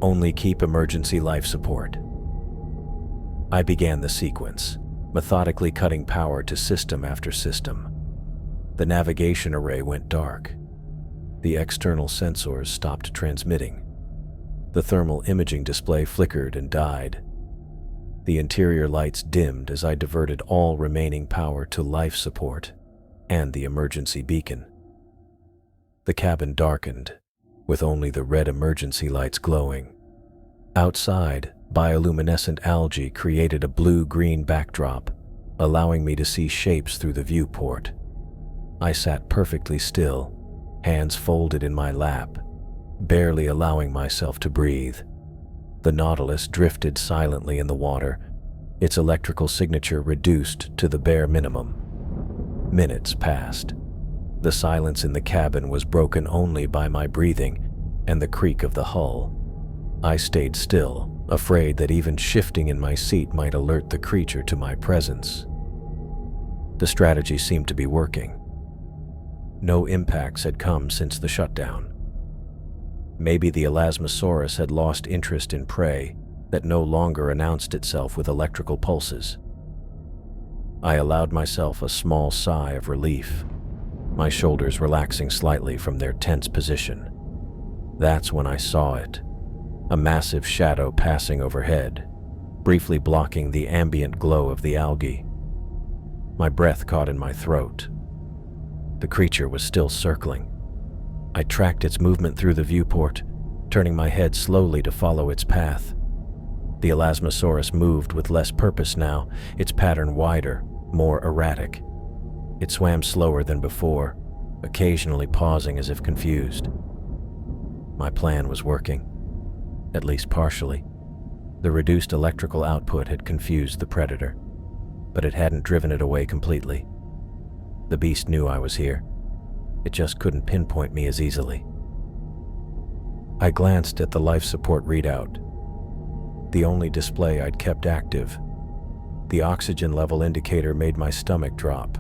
"Only keep emergency life support." I began the sequence, methodically cutting power to system after system. The navigation array went dark. The external sensors stopped transmitting. The thermal imaging display flickered and died. The interior lights dimmed as I diverted all remaining power to life support and the emergency beacon. The cabin darkened, with only the red emergency lights glowing. Outside, bioluminescent algae created a blue-green backdrop, allowing me to see shapes through the viewport. I sat perfectly still, hands folded in my lap, barely allowing myself to breathe. The Nautilus drifted silently in the water, its electrical signature reduced to the bare minimum. Minutes passed. The silence in the cabin was broken only by my breathing and the creak of the hull. I stayed still, afraid that even shifting in my seat might alert the creature to my presence. The strategy seemed to be working. No impacts had come since the shutdown. Maybe the Elasmosaurus had lost interest in prey that no longer announced itself with electrical pulses. I allowed myself a small sigh of relief, my shoulders relaxing slightly from their tense position. That's when I saw it, a massive shadow passing overhead, briefly blocking the ambient glow of the algae. My breath caught in my throat. The creature was still circling. I tracked its movement through the viewport, turning my head slowly to follow its path. The Elasmosaurus moved with less purpose now, its pattern wider, more erratic. It swam slower than before, occasionally pausing as if confused. My plan was working, at least partially. The reduced electrical output had confused the predator, but it hadn't driven it away completely. The beast knew I was here. It just couldn't pinpoint me as easily. I glanced at the life support readout, the only display I'd kept active. The oxygen level indicator made my stomach drop.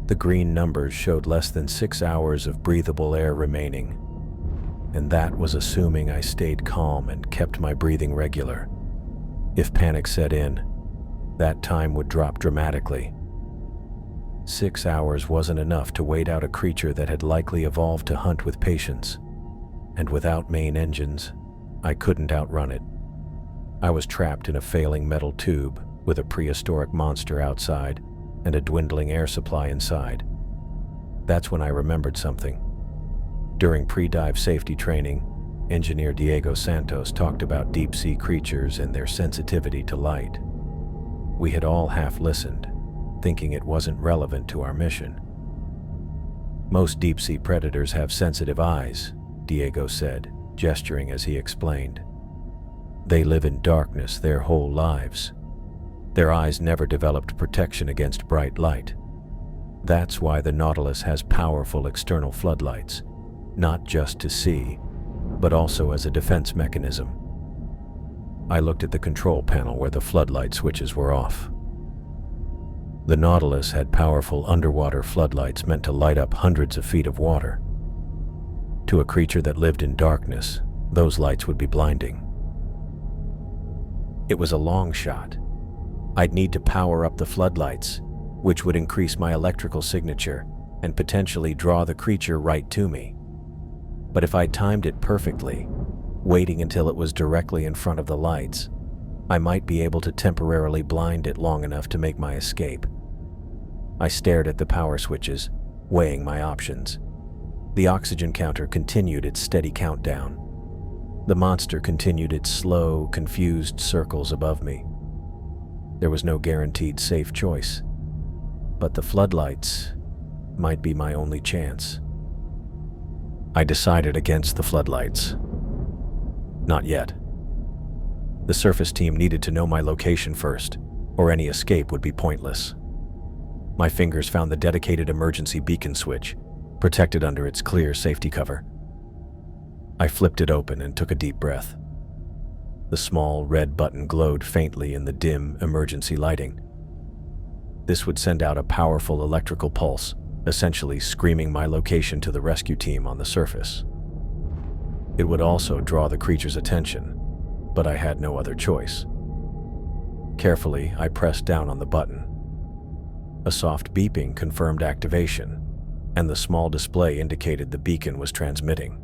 The green numbers showed less than 6 hours of breathable air remaining, and that was assuming I stayed calm and kept my breathing regular. If panic set in, that time would drop dramatically. 6 hours wasn't enough to wait out a creature that had likely evolved to hunt with patience, and without main engines, I couldn't outrun it. I was trapped in a failing metal tube with a prehistoric monster outside and a dwindling air supply inside. That's when I remembered something. During pre-dive safety training, Engineer Diego Santos talked about deep-sea creatures and their sensitivity to light. We had all half listened, thinking it wasn't relevant to our mission. Most deep-sea predators have sensitive eyes, Diego said, gesturing as he explained. They live in darkness their whole lives. Their eyes never developed protection against bright light. That's why the Nautilus has powerful external floodlights, not just to see, but also as a defense mechanism. I looked at the control panel where the floodlight switches were off. The Nautilus had powerful underwater floodlights meant to light up hundreds of feet of water. To a creature that lived in darkness, those lights would be blinding. It was a long shot. I'd need to power up the floodlights, which would increase my electrical signature and potentially draw the creature right to me. But if I timed it perfectly, waiting until it was directly in front of the lights, I might be able to temporarily blind it long enough to make my escape. I stared at the power switches, weighing my options. The oxygen counter continued its steady countdown. The monster continued its slow, confused circles above me. There was no guaranteed safe choice, but the floodlights might be my only chance. I decided against the floodlights. Not yet. The surface team needed to know my location first, or any escape would be pointless. My fingers found the dedicated emergency beacon switch, protected under its clear safety cover. I flipped it open and took a deep breath. The small red button glowed faintly in the dim emergency lighting. This would send out a powerful electrical pulse, essentially screaming my location to the rescue team on the surface. It would also draw the creature's attention, but I had no other choice. Carefully, I pressed down on the button. A soft beeping confirmed activation, and the small display indicated the beacon was transmitting.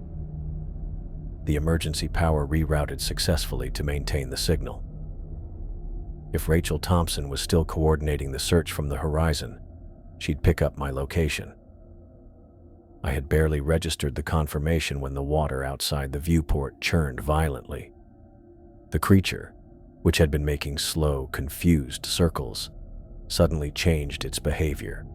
The emergency power rerouted successfully to maintain the signal. If Rachel Thompson was still coordinating the search from the horizon, she'd pick up my location. I had barely registered the confirmation when the water outside the viewport churned violently. The creature, which had been making slow, confused circles, suddenly changed its behavior.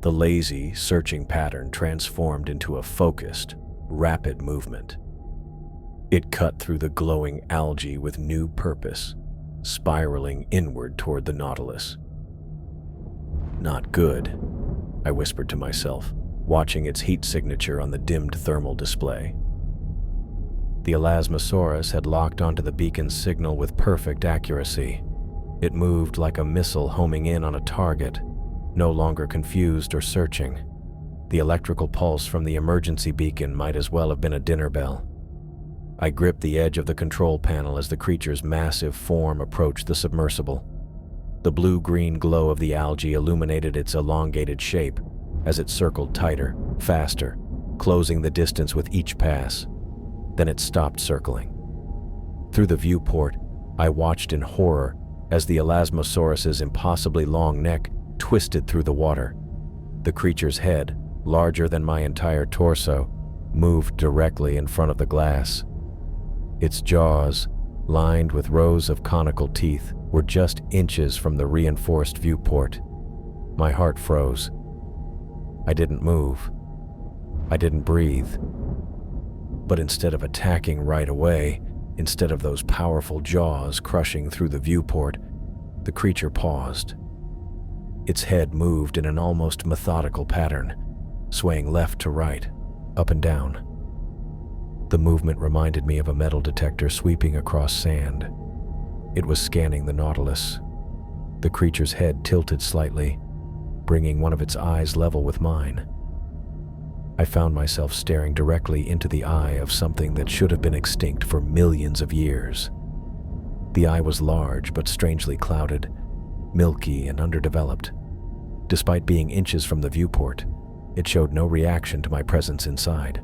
The lazy, searching pattern transformed into a focused, rapid movement. It cut through the glowing algae with new purpose, spiraling inward toward the Nautilus. "Not good," I whispered to myself, watching its heat signature on the dimmed thermal display. The Elasmosaurus had locked onto the beacon's signal with perfect accuracy. It moved like a missile homing in on a target, no longer confused or searching. The electrical pulse from the emergency beacon might as well have been a dinner bell. I gripped the edge of the control panel as the creature's massive form approached the submersible. The blue-green glow of the algae illuminated its elongated shape as it circled tighter, faster, closing the distance with each pass. Then it stopped circling. Through the viewport, I watched in horror as the Elasmosaurus's impossibly long neck twisted through the water. The creature's head, larger than my entire torso, moved directly in front of the glass. Its jaws, lined with rows of conical teeth, were just inches from the reinforced viewport. My heart froze. I didn't move. I didn't breathe. But instead of attacking right away, instead of those powerful jaws crushing through the viewport, the creature paused. Its head moved in an almost methodical pattern, swaying left to right, up and down. The movement reminded me of a metal detector sweeping across sand. It was scanning the Nautilus. The creature's head tilted slightly, bringing one of its eyes level with mine. I found myself staring directly into the eye of something that should have been extinct for millions of years. The eye was large but strangely clouded, milky and underdeveloped. Despite being inches from the viewport, it showed no reaction to my presence inside.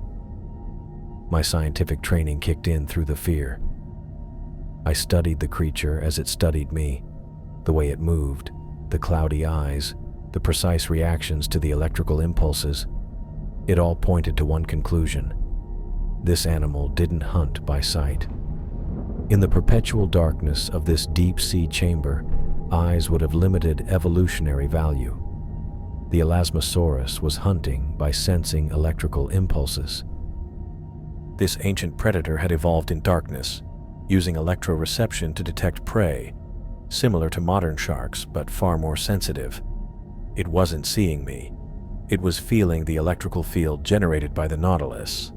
My scientific training kicked in through the fear. I studied the creature as it studied me, the way it moved, the cloudy eyes, the precise reactions to the electrical impulses. It all pointed to one conclusion. This animal didn't hunt by sight. In the perpetual darkness of this deep-sea chamber, eyes would have limited evolutionary value. The Elasmosaurus was hunting by sensing electrical impulses. This ancient predator had evolved in darkness, using electroreception to detect prey, similar to modern sharks but far more sensitive. It wasn't seeing me. It was feeling the electrical field generated by the Nautilus.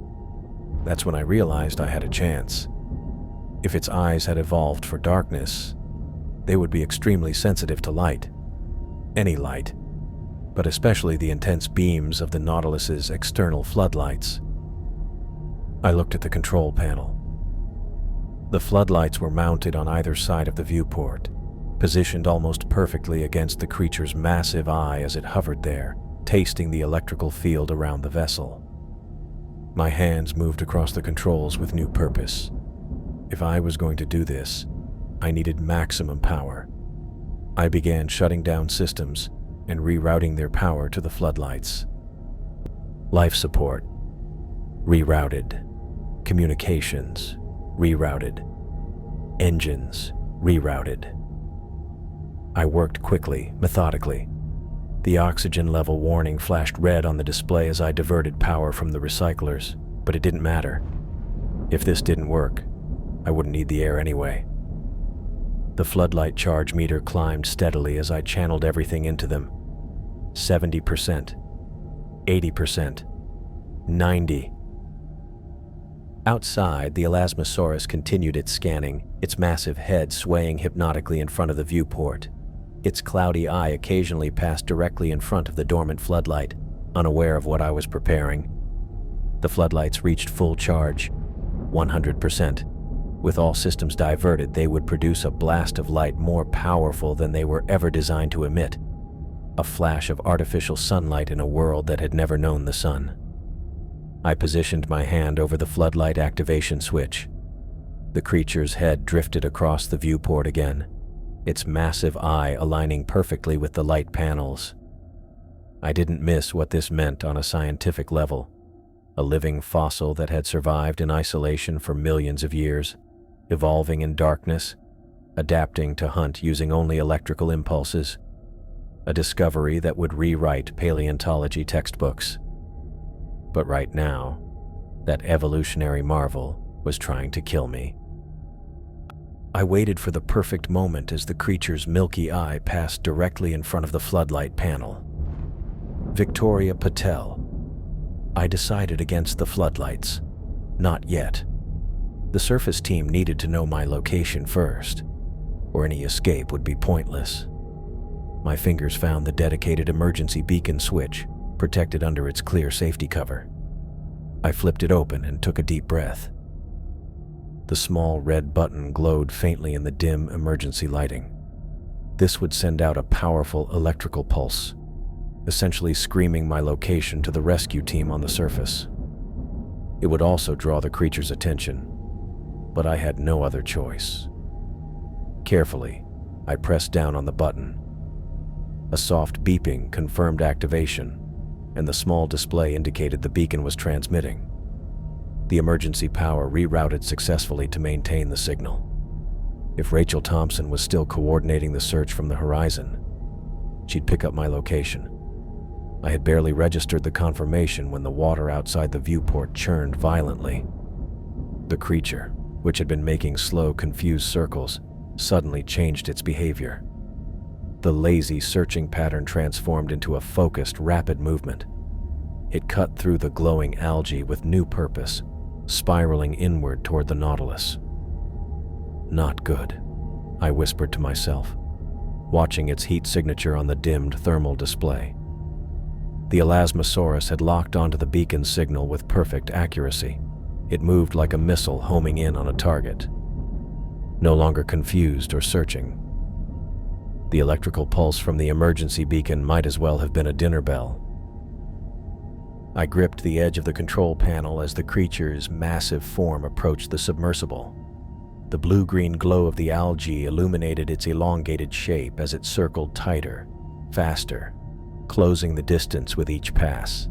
That's when I realized I had a chance. If its eyes had evolved for darkness, they would be extremely sensitive to light. Any light, but especially the intense beams of the Nautilus's external floodlights. I looked at the control panel. The floodlights were mounted on either side of the viewport, positioned almost perfectly against the creature's massive eye as it hovered there, tasting the electrical field around the vessel. My hands moved across the controls with new purpose. If I was going to do this, I needed maximum power. I began shutting down systems and rerouting their power to the floodlights. Life support, rerouted. Communications, rerouted. Engines, rerouted. I worked quickly, methodically. The oxygen level warning flashed red on the display as I diverted power from the recyclers, but it didn't matter. If this didn't work, I wouldn't need the air anyway. The floodlight charge meter climbed steadily as I channeled everything into them. 70%, 80%, 90%. Outside, the Elasmosaurus continued its scanning, its massive head swaying hypnotically in front of the viewport. Its cloudy eye occasionally passed directly in front of the dormant floodlight, unaware of what I was preparing. The floodlights reached full charge, 100%. With all systems diverted, they would produce a blast of light more powerful than they were ever designed to emit. a flash of artificial sunlight in a world that had never known the sun. I positioned my hand over the floodlight activation switch. The creature's head drifted across the viewport again, its massive eye aligning perfectly with the light panels. I didn't miss what this meant on a scientific level. A living fossil that had survived in isolation for millions of years, evolving in darkness, adapting to hunt using only electrical impulses. A discovery that would rewrite paleontology textbooks. But right now, that evolutionary marvel was trying to kill me. I waited for the perfect moment as the creature's milky eye passed directly in front of the floodlight panel. Victoria Patel. I decided against the floodlights. Not yet. The surface team needed to know my location first, or any escape would be pointless. My fingers found the dedicated emergency beacon switch, protected under its clear safety cover. I flipped it open and took a deep breath. The small red button glowed faintly in the dim emergency lighting. This would send out a powerful electrical pulse, essentially screaming my location to the rescue team on the surface. It would also draw the creature's attention, but I had no other choice. Carefully, I pressed down on the button. A soft beeping confirmed activation, and the small display indicated the beacon was transmitting. The emergency power rerouted successfully to maintain the signal. If Rachel Thompson was still coordinating the search from the horizon, she'd pick up my location. I had barely registered the confirmation when the water outside the viewport churned violently. The creature, which had been making slow, confused circles, suddenly changed its behavior. The lazy searching pattern transformed into a focused, rapid movement. It cut through the glowing algae with new purpose, spiraling inward toward the Nautilus. Not good, I whispered to myself, watching its heat signature on the dimmed thermal display. The Elasmosaurus had locked onto the beacon signal with perfect accuracy. It moved like a missile homing in on a target. No longer confused or searching. The electrical pulse from the emergency beacon might as well have been a dinner bell. I gripped the edge of the control panel as the creature's massive form approached the submersible. The blue-green glow of the algae illuminated its elongated shape as it circled tighter, faster, closing the distance with each pass.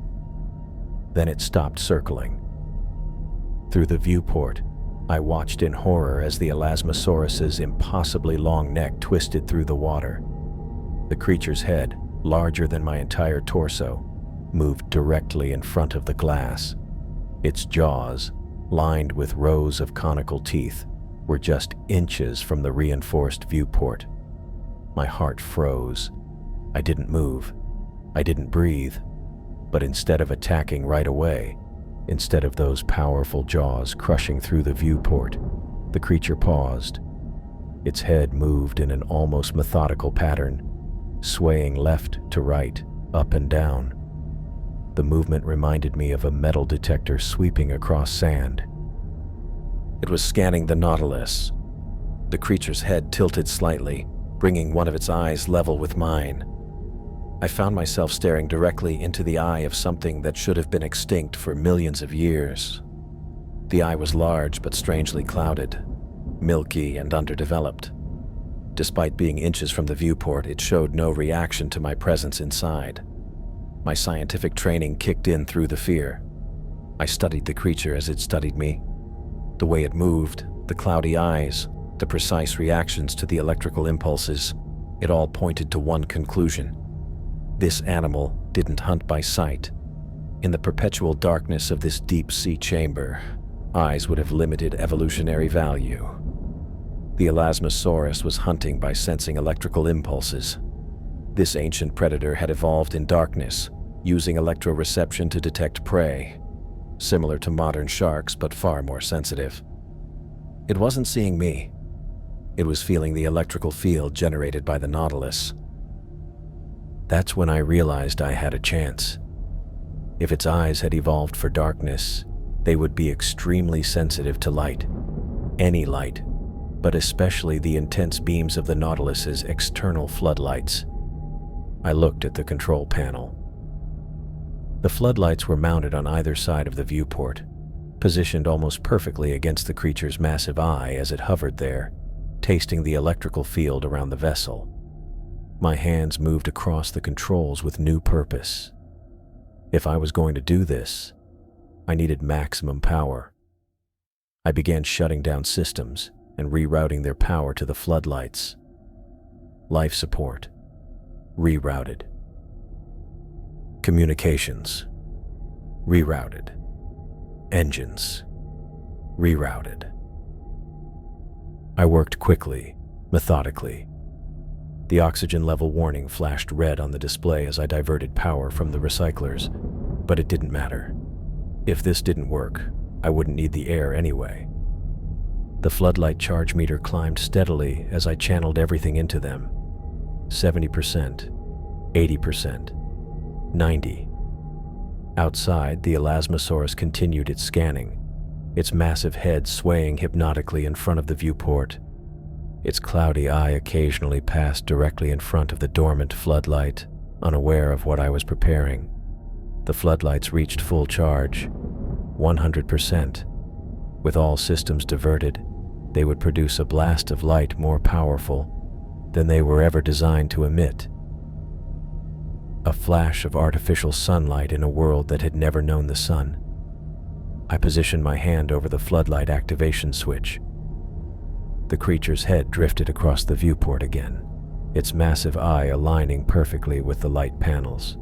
Then it stopped circling. Through the viewport, I watched in horror as the Elasmosaurus's impossibly long neck twisted through the water. The creature's head, larger than my entire torso, moved directly in front of the glass. Its jaws, lined with rows of conical teeth, were just inches from the reinforced viewport. My heart froze. I didn't move. I didn't breathe. But instead of attacking right away, instead of those powerful jaws crushing through the viewport, the creature paused. Its head moved in an almost methodical pattern, swaying left to right, up and down. The movement reminded me of a metal detector sweeping across sand. It was scanning the Nautilus. The creature's head tilted slightly, bringing one of its eyes level with mine. I found myself staring directly into the eye of something that should have been extinct for millions of years. The eye was large but strangely clouded, milky and underdeveloped. Despite being inches from the viewport, it showed no reaction to my presence inside. My scientific training kicked in through the fear. I studied the creature as it studied me. The way it moved, the cloudy eyes, the precise reactions to the electrical impulses, it all pointed to one conclusion. This animal didn't hunt by sight. In the perpetual darkness of this deep-sea chamber, eyes would have limited evolutionary value. The Elasmosaurus was hunting by sensing electrical impulses. This ancient predator had evolved in darkness, using electroreception to detect prey, similar to modern sharks but far more sensitive. It wasn't seeing me. It was feeling the electrical field generated by the Nautilus. That's when I realized I had a chance. If its eyes had evolved for darkness, they would be extremely sensitive to light. Any light, but especially the intense beams of the Nautilus's external floodlights. I looked at the control panel. The floodlights were mounted on either side of the viewport, positioned almost perfectly against the creature's massive eye as it hovered there, tasting the electrical field around the vessel. My hands moved across the controls with new purpose. If I was going to do this, I needed maximum power. I began shutting down systems and rerouting their power to the floodlights. Life support rerouted. Communications rerouted. Engines rerouted. I worked quickly, methodically. The oxygen level warning flashed red on the display as I diverted power from the recyclers, but it didn't matter. If this didn't work, I wouldn't need the air anyway. The floodlight charge meter climbed steadily as I channeled everything into them. 70%, 80%, 90%. Outside, the Elasmosaurus continued its scanning, its massive head swaying hypnotically in front of the viewport. Its cloudy eye occasionally passed directly in front of the dormant floodlight, unaware of what I was preparing. The floodlights reached full charge, 100%. With all systems diverted, they would produce a blast of light more powerful than they were ever designed to emit. A flash of artificial sunlight in a world that had never known the sun. I positioned my hand over the floodlight activation switch. The creature's head drifted across the viewport again, its massive eye aligning perfectly with the light panels.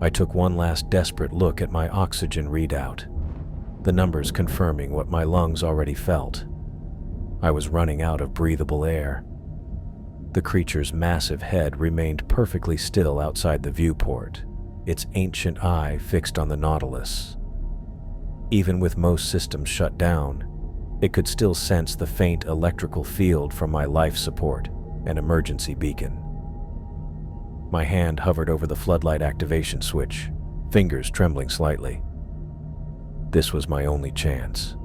I took one last desperate look at my oxygen readout, the numbers confirming what my lungs already felt. I was running out of breathable air. The creature's massive head remained perfectly still outside the viewport, its ancient eye fixed on the Nautilus. Even with most systems shut down, it could still sense the faint electrical field from my life support and emergency beacon. My hand hovered over the floodlight activation switch, fingers trembling slightly. This was my only chance.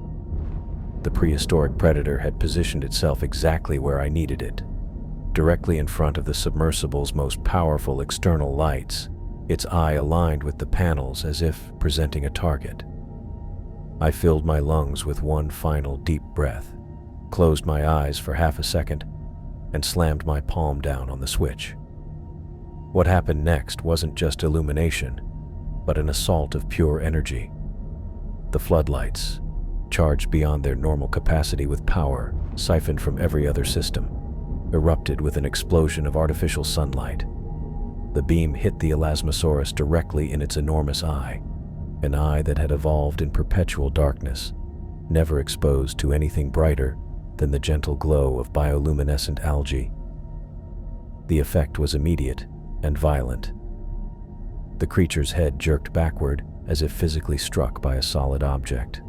The prehistoric predator had positioned itself exactly where I needed it, directly in front of the submersible's most powerful external lights, its eye aligned with the panels as if presenting a target. I filled my lungs with one final deep breath, closed my eyes for half a second, and slammed my palm down on the switch. What happened next wasn't just illumination, but an assault of pure energy. The floodlights, charged beyond their normal capacity with power siphoned from every other system, erupted with an explosion of artificial sunlight. The beam hit the Elasmosaurus directly in its enormous eye, an eye that had evolved in perpetual darkness, never exposed to anything brighter than the gentle glow of bioluminescent algae. The effect was immediate and violent. The creature's head jerked backward as if physically struck by a solid object.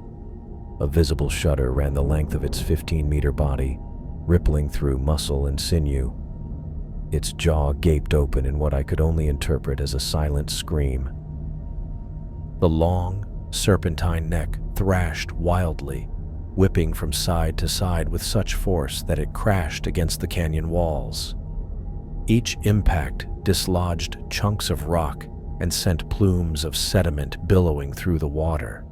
A visible shudder ran the length of its 15-meter body, rippling through muscle and sinew. Its jaw gaped open in what I could only interpret as a silent scream. The long, serpentine neck thrashed wildly, whipping from side to side with such force that it crashed against the canyon walls. Each impact dislodged chunks of rock and sent plumes of sediment billowing through the water.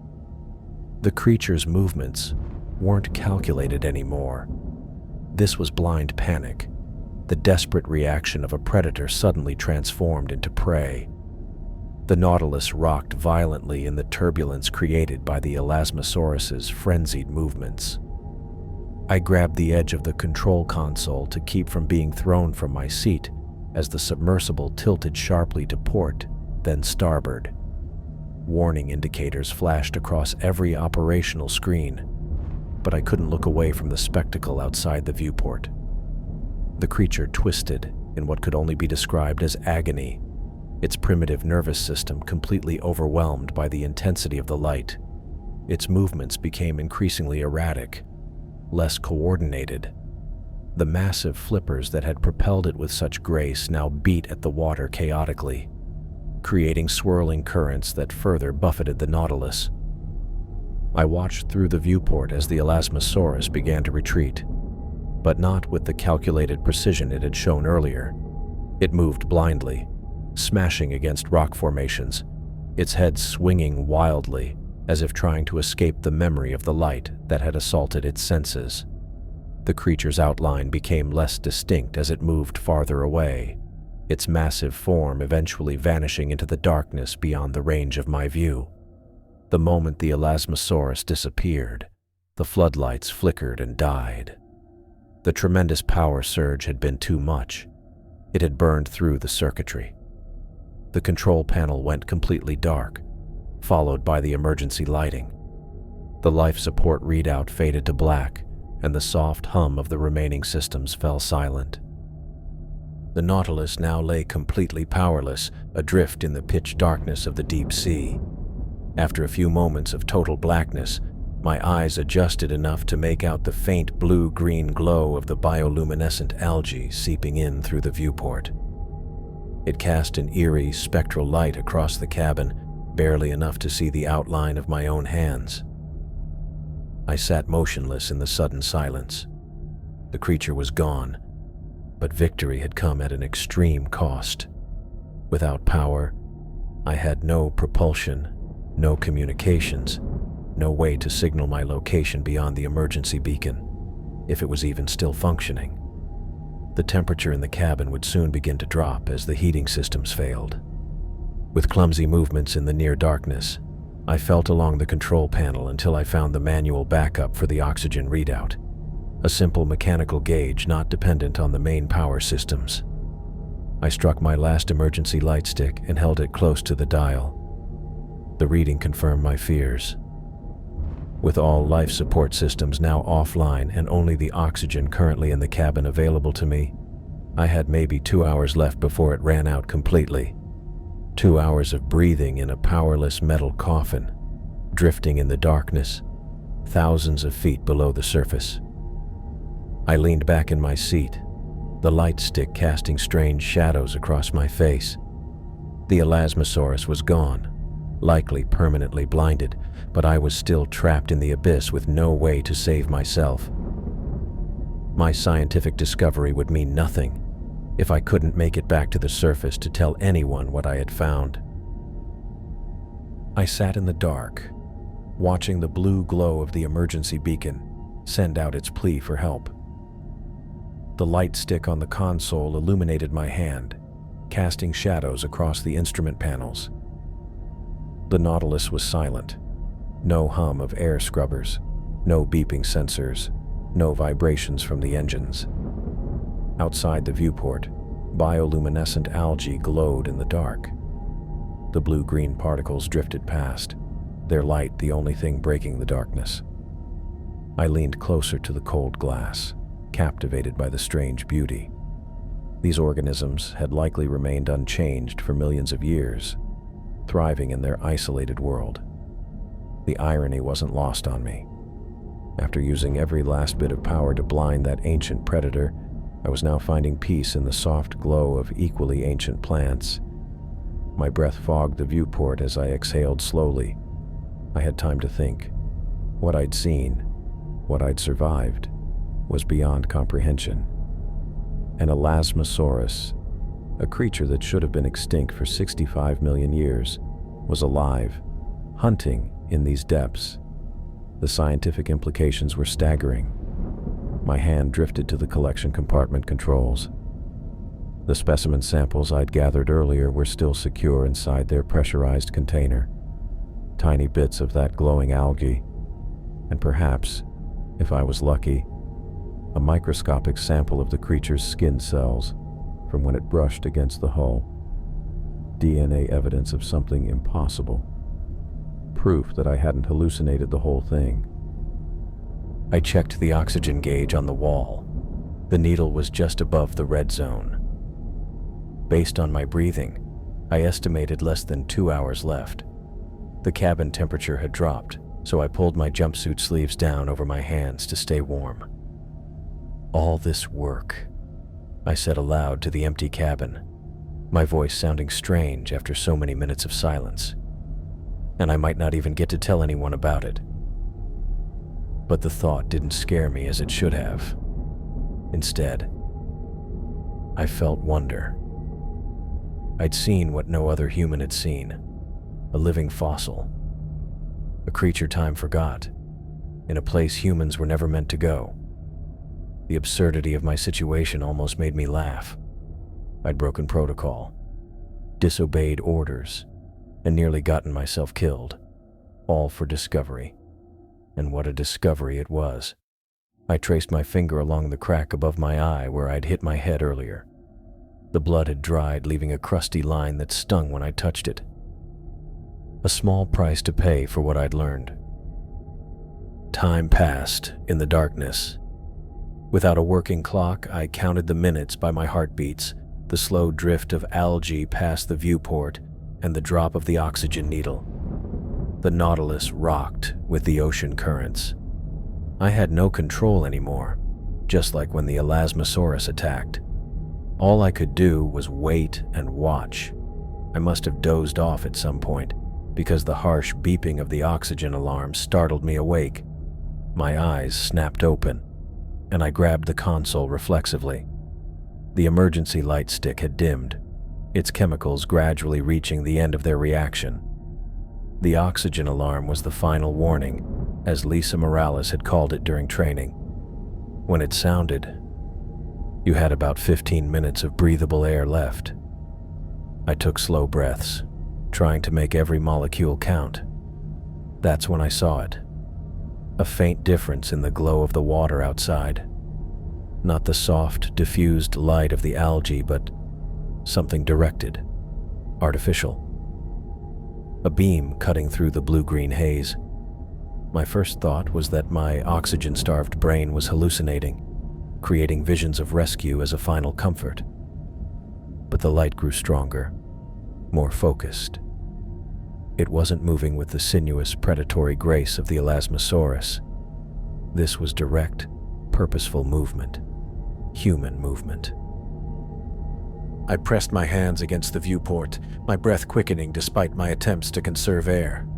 The creature's movements weren't calculated anymore. This was blind panic, the desperate reaction of a predator suddenly transformed into prey. The Nautilus rocked violently in the turbulence created by the Elasmosaurus's frenzied movements. I grabbed the edge of the control console to keep from being thrown from my seat as the submersible tilted sharply to port, then starboard. Warning indicators flashed across every operational screen, but I couldn't look away from the spectacle outside the viewport. The creature twisted in what could only be described as agony, its primitive nervous system completely overwhelmed by the intensity of the light. Its movements became increasingly erratic, less coordinated. The massive flippers that had propelled it with such grace now beat at the water chaotically, creating swirling currents that further buffeted the Nautilus. I watched through the viewport as the Elasmosaurus began to retreat, but not with the calculated precision it had shown earlier. It moved blindly, smashing against rock formations, its head swinging wildly as if trying to escape the memory of the light that had assaulted its senses. The creature's outline became less distinct as it moved farther away, its massive form eventually vanishing into the darkness beyond the range of my view. The moment the Elasmosaurus disappeared, the floodlights flickered and died. The tremendous power surge had been too much. It had burned through the circuitry. The control panel went completely dark, followed by the emergency lighting. The life support readout faded to black, and the soft hum of the remaining systems fell silent. The Nautilus now lay completely powerless, adrift in the pitch darkness of the deep sea. After a few moments of total blackness, my eyes adjusted enough to make out the faint blue-green glow of the bioluminescent algae seeping in through the viewport. It cast an eerie, spectral light across the cabin, barely enough to see the outline of my own hands. I sat motionless in the sudden silence. The creature was gone, but victory had come at an extreme cost. Without power, I had no propulsion, no communications, no way to signal my location beyond the emergency beacon, if it was even still functioning. The temperature in the cabin would soon begin to drop as the heating systems failed. With clumsy movements in the near darkness, I felt along the control panel until I found the manual backup for the oxygen readout, a simple mechanical gauge not dependent on the main power systems. I struck my last emergency light stick and held it close to the dial. The reading confirmed my fears. With all life support systems now offline and only the oxygen currently in the cabin available to me, I had maybe 2 hours left before it ran out completely. 2 hours of breathing in a powerless metal coffin, drifting in the darkness, thousands of feet below the surface. I leaned back in my seat, the light stick casting strange shadows across my face. The Elasmosaurus was gone, likely permanently blinded, but I was still trapped in the abyss with no way to save myself. My scientific discovery would mean nothing if I couldn't make it back to the surface to tell anyone what I had found. I sat in the dark, watching the blue glow of the emergency beacon send out its plea for help. The light stick on the console illuminated my hand, casting shadows across the instrument panels. The Nautilus was silent. No hum of air scrubbers, no beeping sensors, no vibrations from the engines. Outside the viewport, bioluminescent algae glowed in the dark. The blue-green particles drifted past, their light the only thing breaking the darkness. I leaned closer to the cold glass, captivated by the strange beauty. These organisms had likely remained unchanged for millions of years, thriving in their isolated world. The irony wasn't lost on me. After using every last bit of power to blind that ancient predator, I was now finding peace in the soft glow of equally ancient plants. My breath fogged the viewport as I exhaled slowly. I had time to think. What I'd seen, what I'd survived, was beyond comprehension. An Elasmosaurus, a creature that should have been extinct for 65 million years, was alive, hunting in these depths. The scientific implications were staggering. My hand drifted to the collection compartment controls. The specimen samples I'd gathered earlier were still secure inside their pressurized container. Tiny bits of that glowing algae, and perhaps, if I was lucky, a microscopic sample of the creature's skin cells from when it brushed against the hull. DNA evidence of something impossible. Proof that I hadn't hallucinated the whole thing. I checked the oxygen gauge on the wall. The needle was just above the red zone. Based on my breathing, I estimated less than 2 hours left. The cabin temperature had dropped, so I pulled my jumpsuit sleeves down over my hands to stay warm. All this work, I said aloud to the empty cabin, my voice sounding strange after so many minutes of silence. And I might not even get to tell anyone about it. But the thought didn't scare me as it should have. Instead, I felt wonder. I'd seen what no other human had seen, a living fossil, a creature time forgot, in a place humans were never meant to go. The absurdity of my situation almost made me laugh. I'd broken protocol, disobeyed orders, and nearly gotten myself killed, all for discovery. And what a discovery it was. I traced my finger along the crack above my eye where I'd hit my head earlier. The blood had dried, leaving a crusty line that stung when I touched it. A small price to pay for what I'd learned. Time passed in the darkness. Without a working clock, I counted the minutes by my heartbeats, the slow drift of algae past the viewport, and the drop of the oxygen needle. The Nautilus rocked with the ocean currents. I had no control anymore, just like when the Elasmosaurus attacked. All I could do was wait and watch. I must have dozed off at some point, because the harsh beeping of the oxygen alarm startled me awake. My eyes snapped open, and I grabbed the console reflexively. The emergency light stick had dimmed, its chemicals gradually reaching the end of their reaction. The oxygen alarm was the final warning, as Lisa Morales had called it during training. When it sounded, you had about 15 minutes of breathable air left. I took slow breaths, trying to make every molecule count. That's when I saw it. A faint difference in the glow of the water outside. Not the soft, diffused light of the algae, but something directed, artificial. A beam cutting through the blue-green haze. My first thought was that my oxygen-starved brain was hallucinating, creating visions of rescue as a final comfort. But the light grew stronger, more focused. It wasn't moving with the sinuous, predatory grace of the Elasmosaurus. This was direct, purposeful movement, human movement. I pressed my hands against the viewport, my breath quickening despite my attempts to conserve air.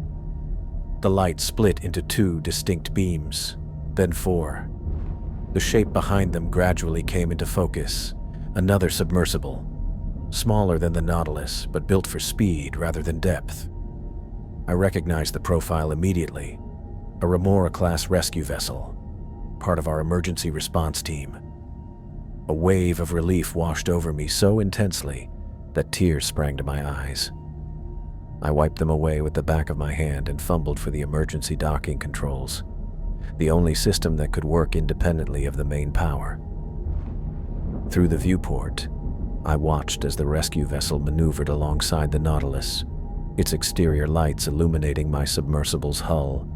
The light split into 2 distinct beams, then 4. The shape behind them gradually came into focus. Another submersible, smaller than the Nautilus, but built for speed rather than depth. I recognized the profile immediately. A Remora-class rescue vessel, part of our emergency response team. A wave of relief washed over me so intensely that tears sprang to my eyes. I wiped them away with the back of my hand and fumbled for the emergency docking controls, the only system that could work independently of the main power. Through the viewport, I watched as the rescue vessel maneuvered alongside the Nautilus, its exterior lights illuminating my submersible's hull.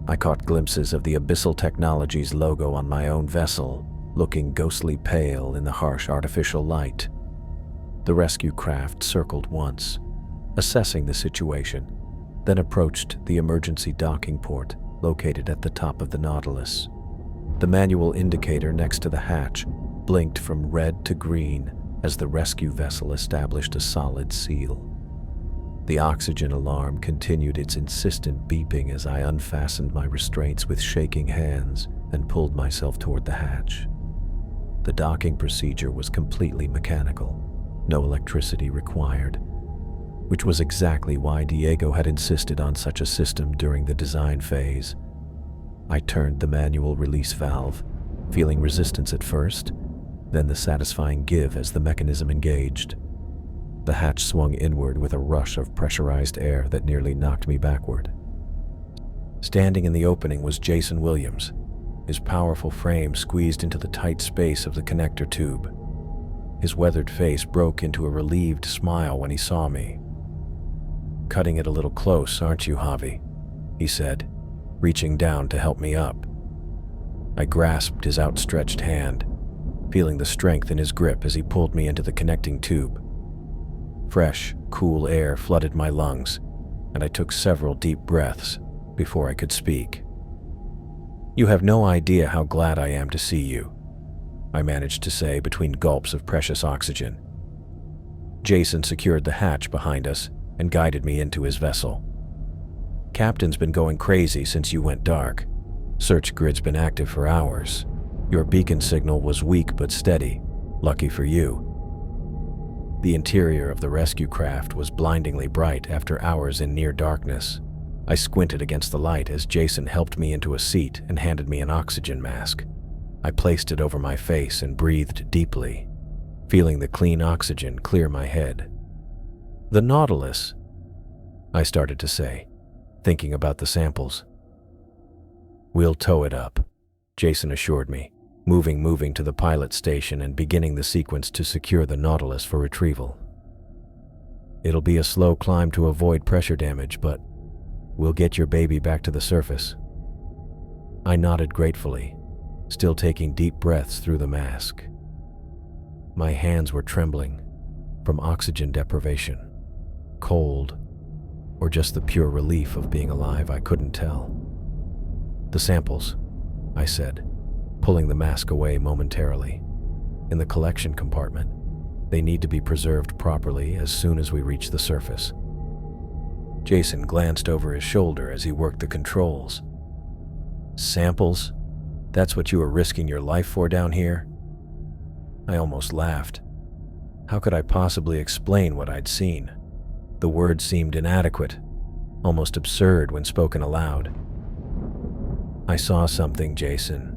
I caught glimpses of the Abyssal Technologies logo on my own vessel, looking ghostly pale in the harsh artificial light. The rescue craft circled once, assessing the situation, then approached the emergency docking port located at the top of the Nautilus. The manual indicator next to the hatch blinked from red to green as the rescue vessel established a solid seal. The oxygen alarm continued its insistent beeping as I unfastened my restraints with shaking hands and pulled myself toward the hatch. The docking procedure was completely mechanical, no electricity required, which was exactly why Diego had insisted on such a system during the design phase. I turned the manual release valve, feeling resistance at first, then the satisfying give as the mechanism engaged. The hatch swung inward with a rush of pressurized air that nearly knocked me backward. Standing in the opening was Jason Williams, his powerful frame squeezed into the tight space of the connector tube. His weathered face broke into a relieved smile when he saw me. "Cutting it a little close, aren't you, Javi?" he said, reaching down to help me up. I grasped his outstretched hand, feeling the strength in his grip as he pulled me into the connecting tube. Fresh, cool air flooded my lungs, and I took several deep breaths before I could speak. "You have no idea how glad I am to see you," I managed to say between gulps of precious oxygen. Jason secured the hatch behind us and guided me into his vessel. "Captain's been going crazy since you went dark. Search grid's been active for hours. Your beacon signal was weak but steady, lucky for you." The interior of the rescue craft was blindingly bright after hours in near darkness. I squinted against the light as Jason helped me into a seat and handed me an oxygen mask. I placed it over my face and breathed deeply, feeling the clean oxygen clear my head. "The Nautilus," I started to say, thinking about the samples. "We'll tow it up," Jason assured me, moving to the pilot station and beginning the sequence to secure the Nautilus for retrieval. "It'll be a slow climb to avoid pressure damage, but we'll get your baby back to the surface." I nodded gratefully, still taking deep breaths through the mask. My hands were trembling from oxygen deprivation, cold, or just the pure relief of being alive. I couldn't tell. "The samples," I said, pulling the mask away momentarily. "In the collection compartment. They need to be preserved properly as soon as we reach the surface." Jason glanced over his shoulder as he worked the controls. "Samples? That's what you were risking your life for down here?" I almost laughed. How could I possibly explain what I'd seen? The words seemed inadequate, almost absurd when spoken aloud. "I saw something, Jason.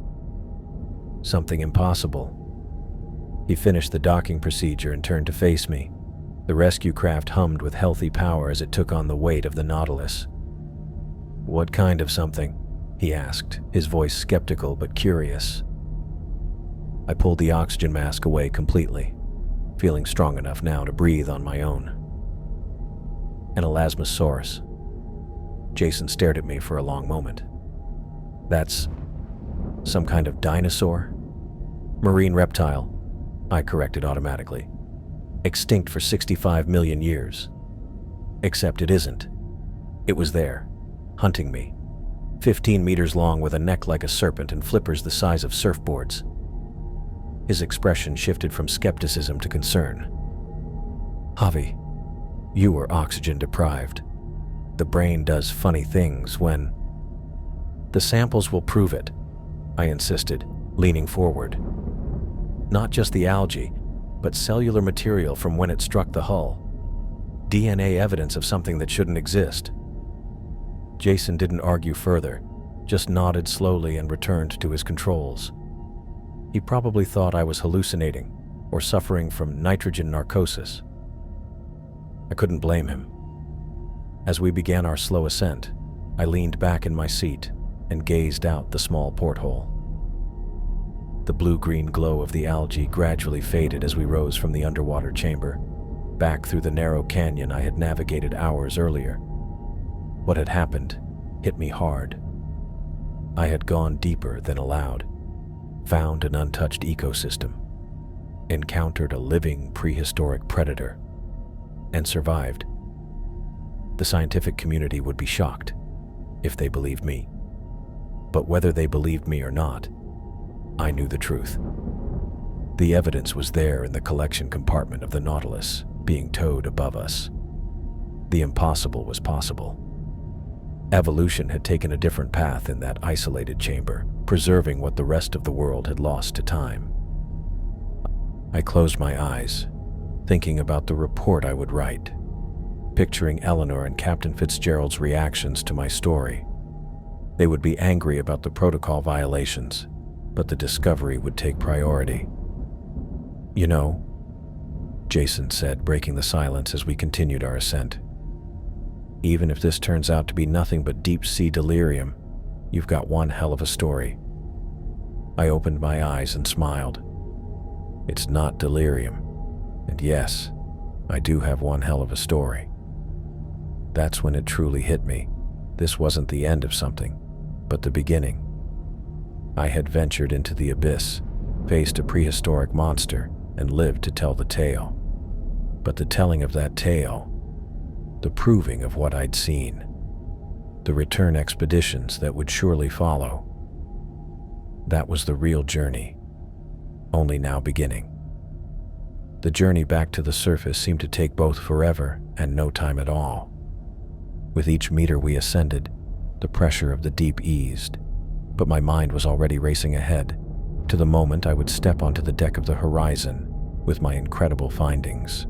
Something impossible." He finished the docking procedure and turned to face me. The rescue craft hummed with healthy power as it took on the weight of the Nautilus. "What kind of something?" he asked, his voice skeptical but curious. I pulled the oxygen mask away completely, feeling strong enough now to breathe on my own. "An elasmosaurus." Jason stared at me for a long moment. "That's some kind of dinosaur?" "Marine reptile," I corrected automatically. "Extinct for 65 million years. Except it isn't. It was there, hunting me. 15 meters long with a neck like a serpent and flippers the size of surfboards." His expression shifted from skepticism to concern. "Javi, you were oxygen deprived. The brain does funny things when—" "The samples will prove it," I insisted, leaning forward. "Not just the algae, but cellular material from when it struck the hull. DNA evidence of something that shouldn't exist." Jason didn't argue further, just nodded slowly and returned to his controls. He probably thought I was hallucinating or suffering from nitrogen narcosis. I couldn't blame him. As we began our slow ascent, I leaned back in my seat and gazed out the small porthole. The blue-green glow of the algae gradually faded as we rose from the underwater chamber, back through the narrow canyon I had navigated hours earlier. What had happened hit me hard. I had gone deeper than allowed, found an untouched ecosystem, encountered a living prehistoric predator, and survived. The scientific community would be shocked if they believed me. But whether they believed me or not, I knew the truth. The evidence was there in the collection compartment of the Nautilus being towed above us. The impossible was possible. Evolution had taken a different path in that isolated chamber, preserving what the rest of the world had lost to time. I closed my eyes, thinking about the report I would write, picturing Eleanor and Captain Fitzgerald's reactions to my story. They would be angry about the protocol violations, but the discovery would take priority. "You know," Jason said, breaking the silence as we continued our ascent, "even if this turns out to be nothing but deep-sea delirium, you've got one hell of a story." I opened my eyes and smiled. It's not delirium, and yes, I do have one hell of a story. That's when it truly hit me. This wasn't the end of something, but the beginning. I had ventured into the abyss, faced a prehistoric monster, and lived to tell the tale. But the telling of that tale, the proving of what I'd seen, the return expeditions that would surely follow, that was the real journey, only now beginning. The journey back to the surface seemed to take both forever and no time at all. With each meter we ascended, the pressure of the deep eased, but my mind was already racing ahead to the moment I would step onto the deck of the Horizon with my incredible findings.